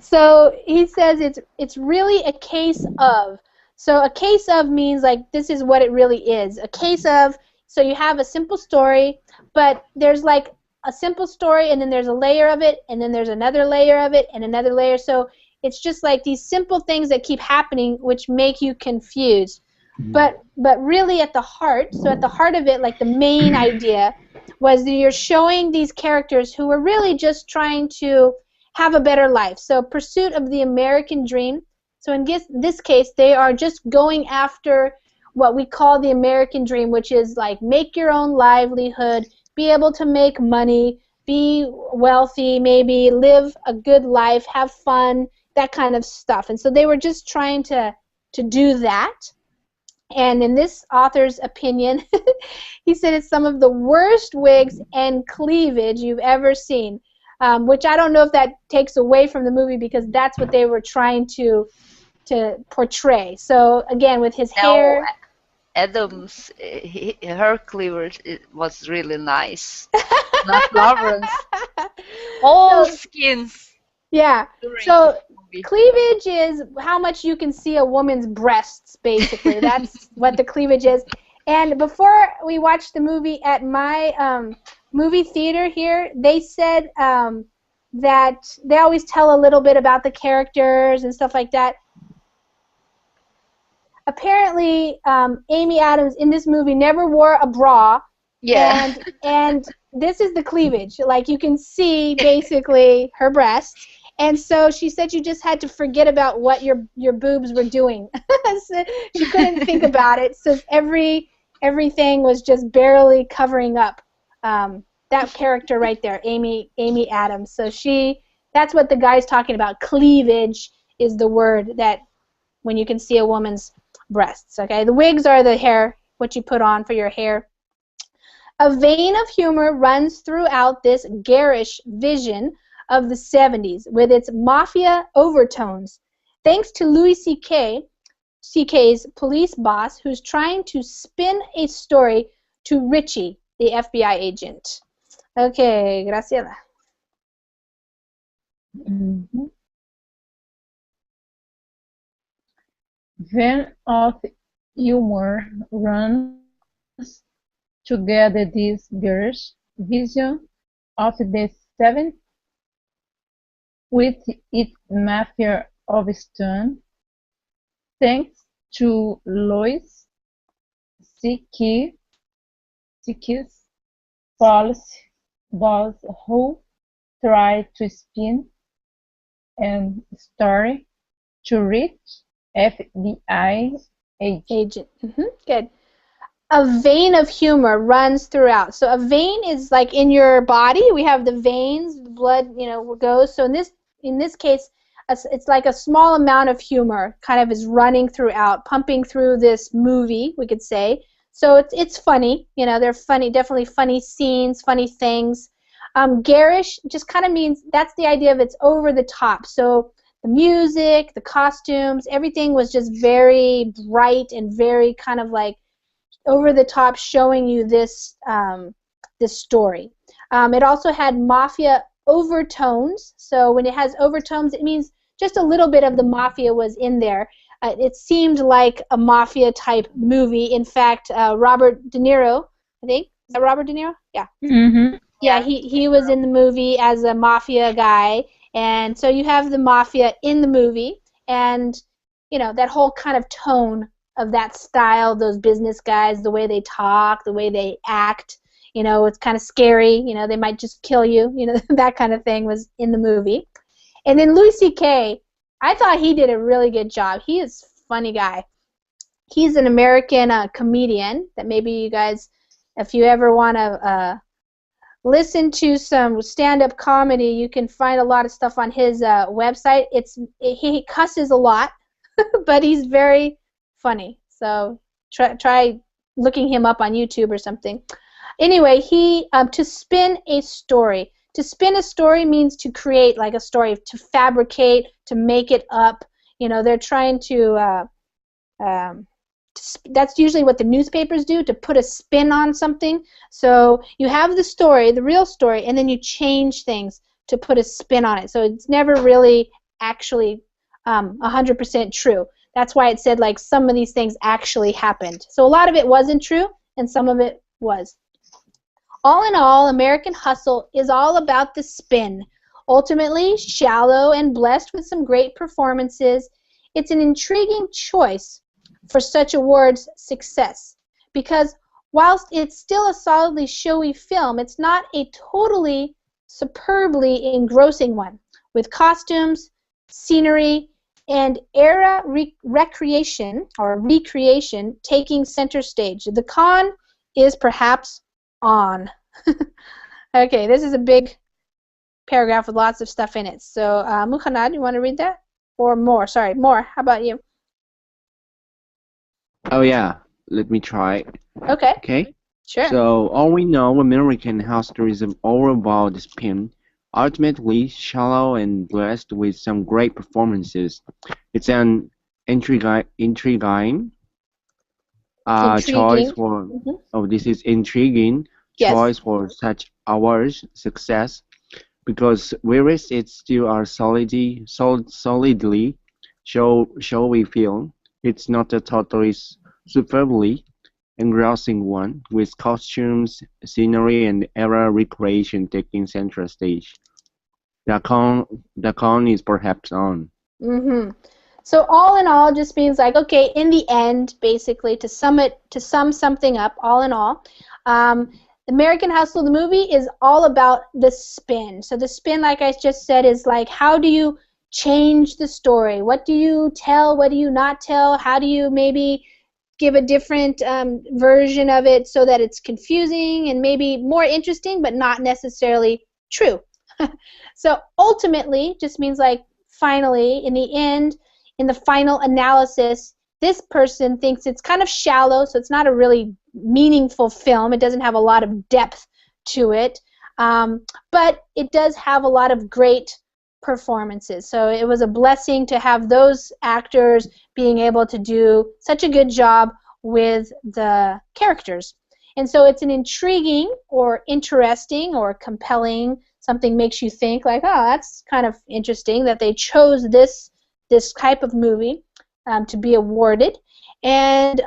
So he says it's really a case of. So a case of means like this is what it really is. A case of, so you have a simple story, but there's like a simple story and then there's a layer of it and then there's another layer of it and another layer. So it's just like these simple things that keep happening which make you confused. But really at the heart, so at the heart of it, like the main idea was that you're showing these characters who were really just trying to have a better life. So pursuit of the American dream. So in this case, they are just going after what we call the American dream, which is like make your own livelihood, be able to make money, be wealthy, maybe live a good life, have fun, that kind of stuff. And so they were just trying to do that. And in this author's opinion, he said it's some of the worst wigs and cleavage you've ever seen, which I don't know if that takes away from the movie because that's what they were trying to portray. So again, with his hair. Adam's her cleavage was really nice. Not Lawrence. All skins. Yeah. So cleavage is how much you can see a woman's breasts, basically. That's what the cleavage is. And before we watched the movie at my movie theater here, they said that they always tell a little bit about the characters and stuff like that. Apparently, Amy Adams in this movie never wore a bra. Yeah. And this is the cleavage. Like you can see basically her breasts. And so she said you just had to forget about what your boobs were doing. So she couldn't think about it. So everything was just barely covering up that character right there, Amy Adams. So that's what the guy's talking about. Cleavage is the word that when you can see a woman's breasts. Okay, the wigs are the hair, what you put on for your hair. A vein of humor runs throughout this garish vision of the 70s with its mafia overtones, thanks to Louis C.K.'s police boss who's trying to spin a story to Richie, the FBI agent. Okay, Graciela. Vein of humor runs together this garish vision of the 70s with its mafia overtone, thanks to Louis C.K.'s police boss who tried to spin a story to reach FBI agent. Good. a vein of humor runs throughout. So a vein is like in your body. We have the veins, the blood, goes. So in this case, it's like a small amount of humor kind of is running throughout, pumping through this movie, we could say. So it's funny. They're funny, definitely funny scenes, funny things. Garish just kind of means, that's the idea of it's over the top. So the music, the costumes, everything was just very bright and very kind of like over the top, showing you this this story. It also had mafia overtones. So when it has overtones, it means just a little bit of the mafia was in there. It seemed like a mafia type movie. In fact, Robert De Niro, I think, is that Robert De Niro? Yeah. Mm-hmm. Yeah, he was in the movie as a mafia guy, and so you have the mafia in the movie, and that whole kind of tone of that style, those business guys, the way they talk, the way they act, it's kind of scary, they might just kill you, that kind of thing was in the movie. And then Louis C.K., I thought he did a really good job. He is a funny guy. He's an American comedian that maybe you guys, if you ever want to listen to some stand-up comedy, you can find a lot of stuff on his website. He cusses a lot, but he's very funny. So try looking him up on YouTube or something. Anyway, to spin a story. To spin a story means to create like a story, to fabricate, to make it up. They're trying to that's usually what the newspapers do, to put a spin on something. So you have the story, the real story, and then you change things to put a spin on it. So it's never really actually 100% true. That's why it said like some of these things actually happened. So a lot of it wasn't true, and some of it was. All in all, American Hustle is all about the spin. Ultimately, shallow and blessed with some great performances, it's an intriguing choice for such awards' success. Because whilst it's still a solidly showy film, it's not a totally superbly engrossing one, with costumes, scenery, and era recreation taking center stage. The con is perhaps on. Okay, this is a big paragraph with lots of stuff in it. So, Mukhanad, you want to read that? Or more? Sorry, more. How about you? Oh yeah, let me try. Okay. Okay. Sure. So all we know, American Hustle is all about the spin, ultimately shallow and blessed with some great performances. It's an intriguing choice for. Oh, this is intriguing. Yes. Choice for such awards success, because whereas it's still a solidly showy film, it's not a totally superbly engrossing one, with costumes, scenery, and era recreation taking center stage. The con is perhaps on. So all in all just means like, okay, in the end, basically, to sum something up, all in all, American Hustle, the movie, is all about the spin. So the spin, like I just said, is like, how do you change the story? What do you tell? What do you not tell? How do you maybe give a different version of it so that it's confusing and maybe more interesting, but not necessarily true? So ultimately, just means like finally, in the end, in the final analysis, this person thinks it's kind of shallow, so it's not a really meaningful film. It doesn't have a lot of depth to it, but it does have a lot of great performances. So it was a blessing to have those actors being able to do such a good job with the characters. And so it's an intriguing or interesting or compelling, something makes you think like, oh, that's kind of interesting that they chose this type of movie to be awarded. And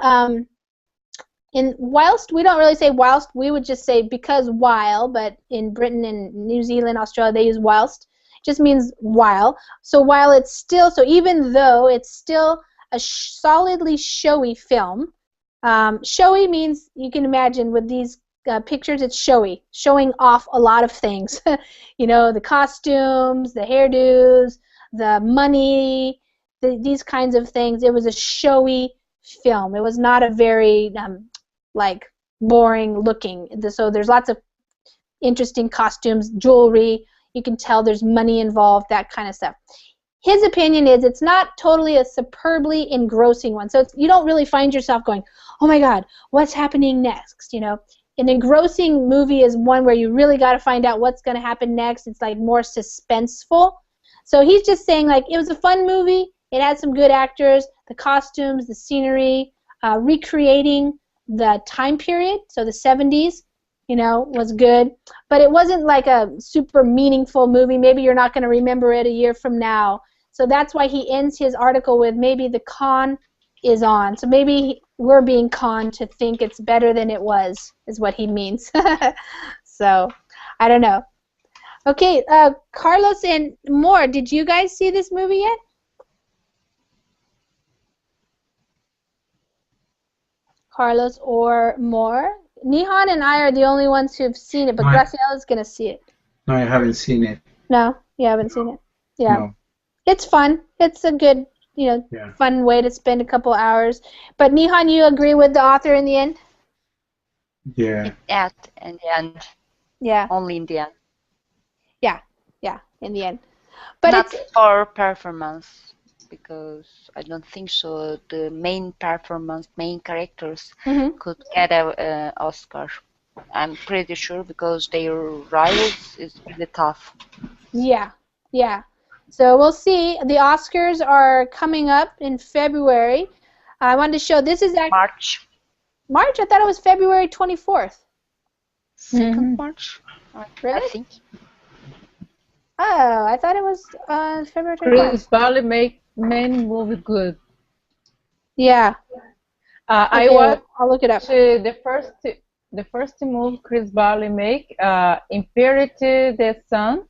whilst, we don't really say whilst, we would just say because while, but in Britain and New Zealand, Australia, they use whilst. It just means while. So while it's still, so even though it's still a solidly showy film, showy means, you can imagine with these pictures, it's showy, showing off a lot of things. The costumes, the hairdos, the money, these kinds of things. It was a showy film. It was not a very like boring looking. So there's lots of interesting costumes, jewelry. You can tell there's money involved, that kind of stuff. His opinion is it's not totally a superbly engrossing one. So you don't really find yourself going, oh my God, what's happening next? You know, an engrossing movie is one where you really got to find out what's going to happen next. It's like more suspenseful. So he's just saying like it was a fun movie. It had some good actors, the costumes, the scenery, recreating the time period, so the 70s, you know, was good. But it wasn't like a super meaningful movie. Maybe you're not going to remember it a year from now. So that's why he ends his article with maybe the con is on. So maybe we're being conned to think it's better than it was, is what he means. So, I don't know. Okay, Carlos and Moore, did you guys see this movie yet? Carlos or Moore? Nihan and I are the only ones who've seen it, but Graciela is going to see it. No, I haven't seen it. No, you haven't seen it. Yeah. No. It's fun. It's a good, you know, fun way to spend a couple hours. But Nihan, you agree with the author in the end? Yeah. In the end. Yeah. Only in the end. Yeah, in the end. But not it's for performance, because I don't think so. The main characters could get a Oscar. I'm pretty sure because their rivals is really tough. Yeah. So we'll see. The Oscars are coming up in February. I wanted to show this is actually March. March? I thought it was February 24th. 2nd March. Really? I think. Oh, I thought it was February 24th. Chris Farley make many movie good. Yeah. I watched. I'll look it up. The first movie Chris Farley make, Imperative the Sun.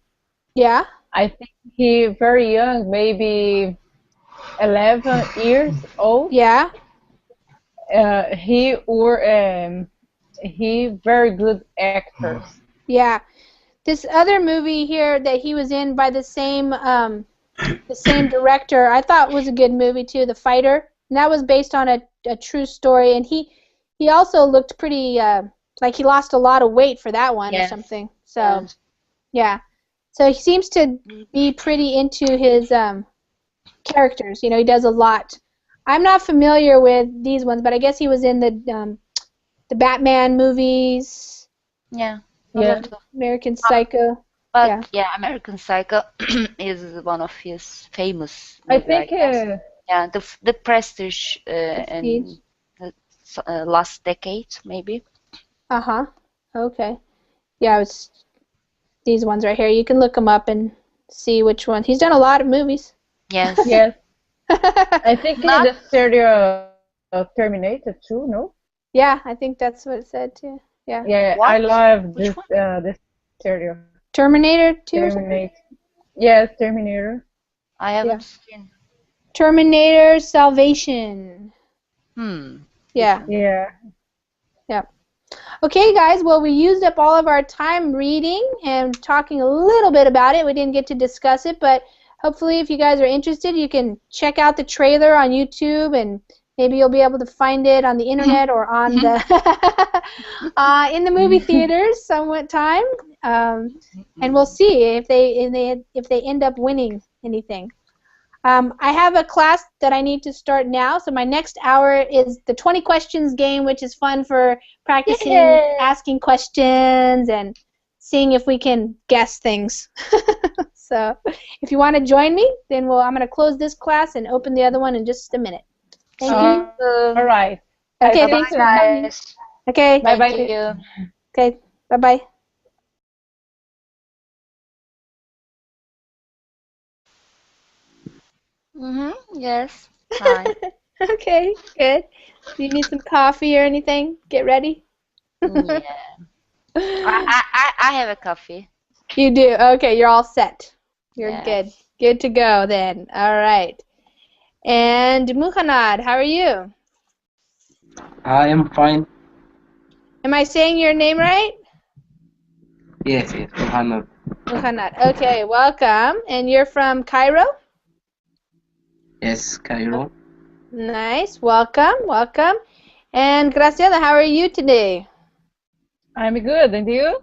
Yeah. I think he very young, maybe 11 years old. Yeah. He very good actors. Yeah. This other movie here that he was in by the same director, I thought was a good movie too, The Fighter. And that was based on a true story. And he also looked pretty like he lost a lot of weight for that one or something. So yeah. So he seems to be pretty into his characters. You know, he does a lot. I'm not familiar with these ones, but I guess he was in the Batman movies. Yeah. American Psycho. But American Psycho is one of his famous I movies, think. The Prestige in the last decade, maybe. Okay. Yeah, it's these ones right here. You can look them up and see which one. He's done a lot of movies. Yes. Yes. I think the stereo Terminator too. No. Yeah, I think that's what it said too. Yeah. Yeah, What? I love Which this stereo. Terminator 2 or something? Terminator. Yes, Terminator. I haven't seen. Terminator Salvation. Yeah. Yeah. Okay, guys. Well, we used up all of our time reading and talking a little bit about it. We didn't get to discuss it, but hopefully if you guys are interested, you can check out the trailer on YouTube, and maybe you'll be able to find it on the internet or on the in the movie theaters somewhat time. And we'll see if they end up winning anything. I have a class that I need to start now, so my next hour is the 20 questions game, which is fun for practicing asking questions and seeing if we can guess things. So if you want to join me, then I'm going to close this class and open the other one in just a minute. Thank you. All right. Okay, Bye, thanks for guys. coming. Okay. Bye-bye. Thank you. Okay, bye-bye. Yes. Fine. Okay, good. Do you need some coffee or anything? Get ready. Yeah. I have a coffee. You do? Okay, you're all set. You're Yes. good. Good to go then. All right. And Muhannad, how are you? I am fine. Am I saying your name right? Yes, Muhammad. Muhannad. Okay, welcome. And you're from Cairo? Yes, Cairo. Nice. Welcome. And Graciela, how are you today? I'm good, and you?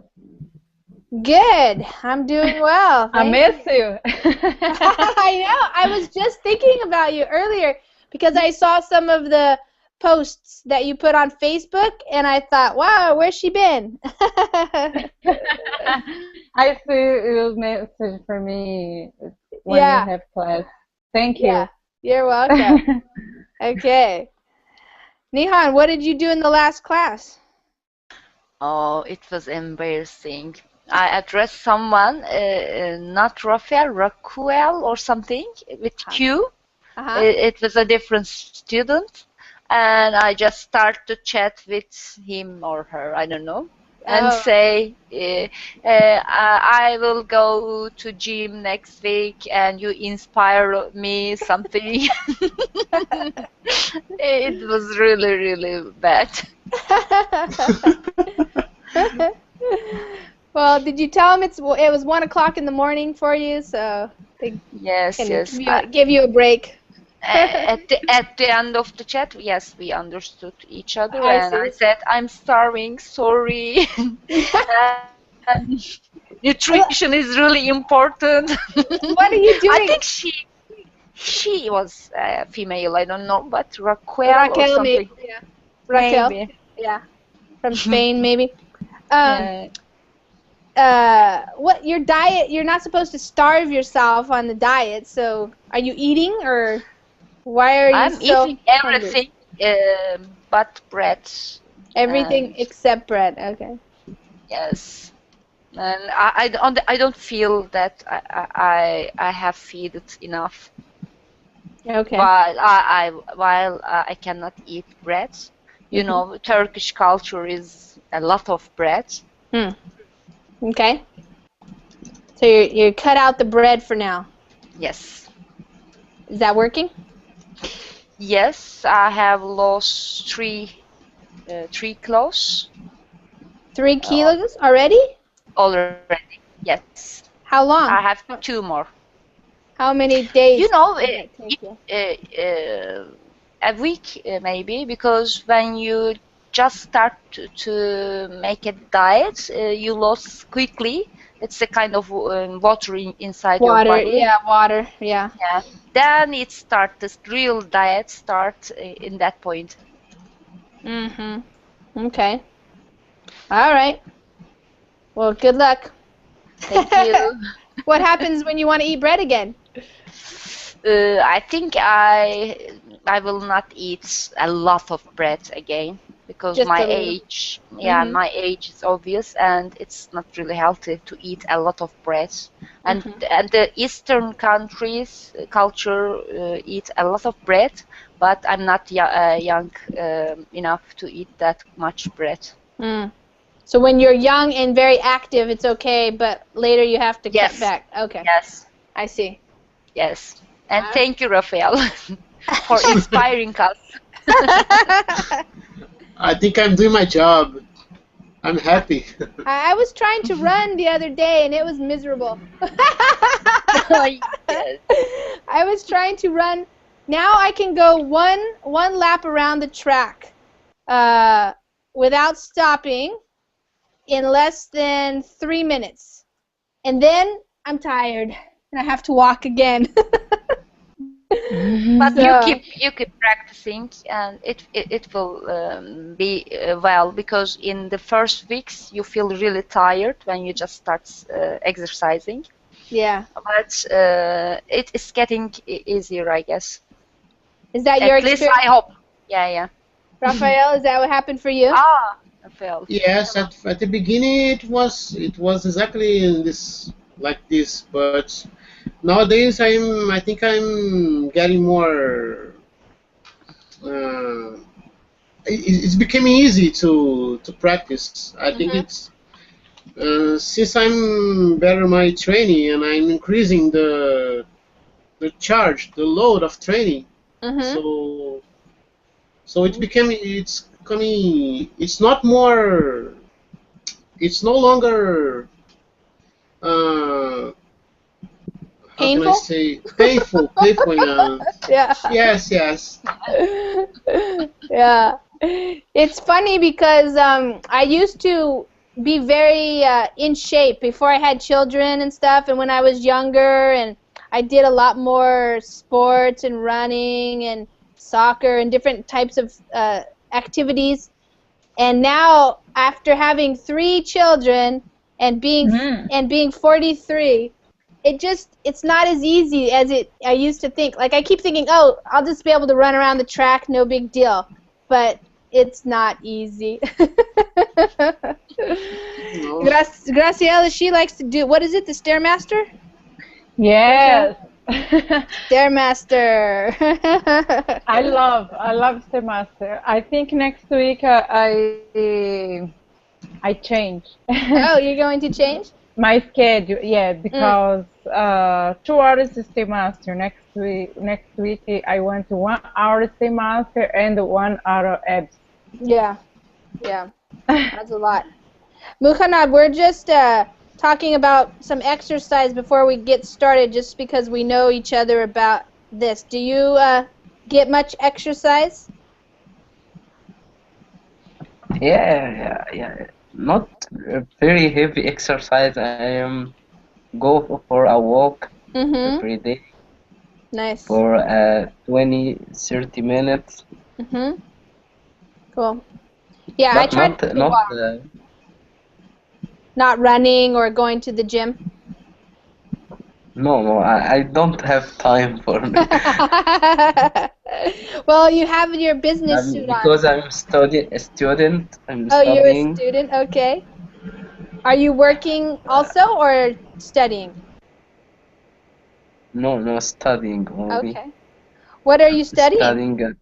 Good. I'm doing well. I miss you. I know. I was just thinking about you earlier because I saw some of the posts that you put on Facebook, and I thought, wow, where's she been? I see your message for me when Yeah. you have class. Thank Yeah. you. You're welcome. Okay. Nihan, what did you do in the last class? Oh, it was embarrassing. I addressed someone, not Rafael, Raquel or something with Q. It was a different student, and I just start to chat with him or her, I don't know, and say, I will go to gym next week, and you inspire me something. It was really, really bad. Well, did you tell him it was 1 o'clock in the morning for you, so they Yes, can give you a break? At the end of the chat, yes, we understood each other, and I see. said, "I'm starving, sorry." And nutrition is really important. What are you doing? I think she was female. I don't know, but Raquel or something. Maybe. Yeah. Raquel. Maybe. Yeah. From Spain, maybe. What your diet? You're not supposed to starve yourself on the diet. So, are you eating, or why are you I'm so eating everything but bread. Everything except bread. Okay. Yes, and I don't feel that I have fed it enough. Okay. While I cannot eat bread, you know, Turkish culture is a lot of bread. Okay. So you cut out the bread for now. Yes. Is that working? Yes, I have lost 3 kilos. 3 kilos already? Already, yes. How long? I have 2 more. How many days? You know, a week maybe, because when you just start to make a diet, you lose quickly. It's a kind of water inside your body. Yeah, water. Yeah. Yeah. Then it starts, the real diet starts in that point. Okay. All right. Well, good luck. Thank you. What happens when you want to eat bread again? I think I will not eat a lot of bread again, because Just my a little. age, my age is obvious, and it's not really healthy to eat a lot of bread. And the Eastern countries culture eat a lot of bread, but I'm not young enough to eat that much bread. So when you're young and very active, it's okay, but later you have to cut back. Okay. Yes. I see. Yes. And thank you, Rafael, for inspiring us. I think I'm doing my job. I'm happy. I was trying to run the other day, and it was miserable. I was trying to run. Now I can go one lap around the track without stopping in less than 3 minutes. And then I'm tired, and I have to walk again. But you keep practicing, and it will be well, because in the first weeks you feel really tired when you just start exercising. Yeah. But it is getting easier, I guess. Is that your experience? At least I hope. Yeah. Raphael, is that what happened for you? Raphael. Yes, at the beginning it was exactly like this, but nowadays I think I'm getting more. It's becoming easy to practice. I think it's since I'm better my training, and I'm increasing the load of training. So it's not more. It's no longer. How can I say painful? Yeah. Yeah. Yes. Yeah. It's funny because I used to be very in shape before I had children and stuff, and when I was younger, and I did a lot more sports and running and soccer and different types of activities. And now, after having 3 children and being 43, it's not as easy as I used to think. Like I keep thinking, oh, I'll just be able to run around the track, no big deal. But it's not easy. No. Graciela, she likes to do, what is it, the Stairmaster? Yes. Stairmaster. I love Stairmaster. I think next week I change. Oh, you're going to change? My schedule, yeah, because 2 hours Stairmaster. Next week I went to 1 hour Stairmaster and 1 hour abs. Yeah, that's a lot. Muhammad, we're just talking about some exercise before we get started, just because we know each other about this. Do you get much exercise? Yeah. Not a very heavy exercise. I go for a walk every day Nice. for 20-30 minutes. Cool. Yeah, I But tried to walk. Not running or going to the gym. No, I don't have time for it. Well, you have your business suit on. Because I'm a student. I'm Oh, you're a studying. student? Okay. Are you working also or studying? No, studying only. Okay. What are you studying?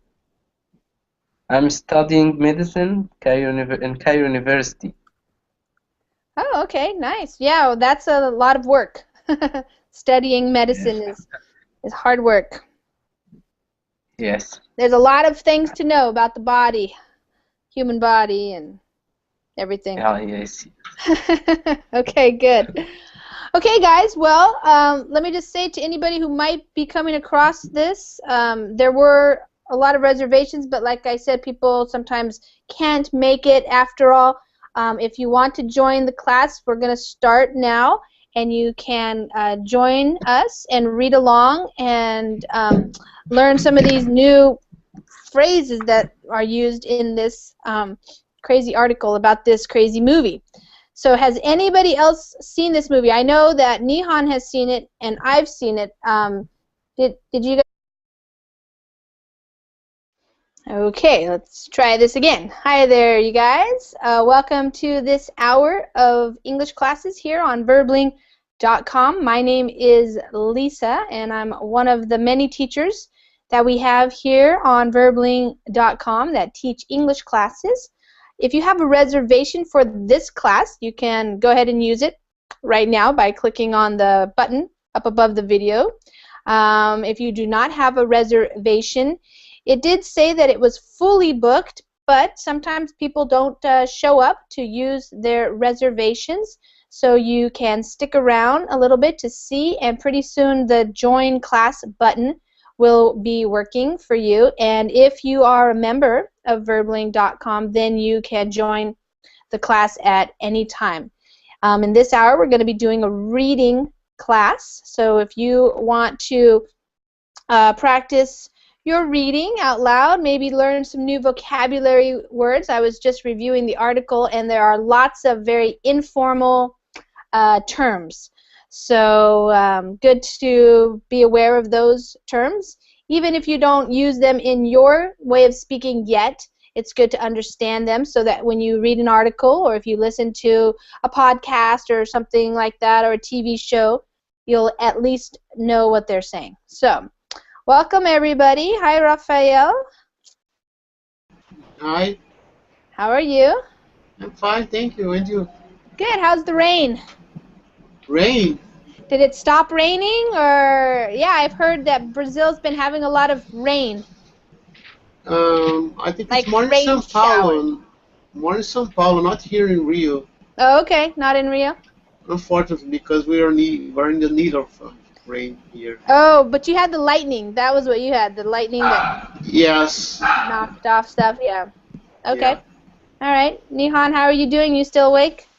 I'm studying medicine in Cairo University. Oh, okay, nice. Yeah, well, that's a lot of work. Studying medicine is hard work. Yes. There's a lot of things to know about the body, human body, and everything. Yes. Okay, good. Okay, guys, well, let me just say to anybody who might be coming across this, there were a lot of reservations, but like I said, people sometimes can't make it after all. If you want to join the class, we're going to start now, and you can join us and read along and learn some of these new phrases that are used in this crazy article about this crazy movie. So has anybody else seen this movie? I know that Nihan has seen it, and I've seen it. Did you guys? Okay, let's try this again. Hi there, you guys. Welcome to this hour of English classes here on Verbling.com. My name is Lisa, and I'm one of the many teachers that we have here on Verbling.com that teach English classes. If you have a reservation for this class, you can go ahead and use it right now by clicking on the button up above the video. If you do not have a reservation, it did say that it was fully booked, but sometimes people don't show up to use their reservations, so you can stick around a little bit to see, and pretty soon the join class button will be working for you. And if you are a member of Verbling.com, then you can join the class at any time. In this hour, we're going to be doing a reading class. So if you want to practice your reading out loud, maybe learn some new vocabulary words. I was just reviewing the article, and there are lots of very informal terms. So good to be aware of those terms. Even if you don't use them in your way of speaking yet, it's good to understand them so that when you read an article or if you listen to a podcast or something like that or a TV show, you'll at least know what they're saying. So, welcome everybody. Hi, Rafael. Hi. How are you? I'm fine, thank you. And you? Good. How's the rain? Rain? Did it stop raining, or yeah, I've heard that Brazil's been having a lot of rain. I think Like it's more in rain São Paulo. More in São Paulo, not here in Rio. Oh, okay, not in Rio. Unfortunately, because we're in the need of rain here. Oh, but you had the lightning. That was what you had. The lightning that Yes. knocked off stuff. Yeah. Okay. All right. Nihan, how are you doing? You still awake?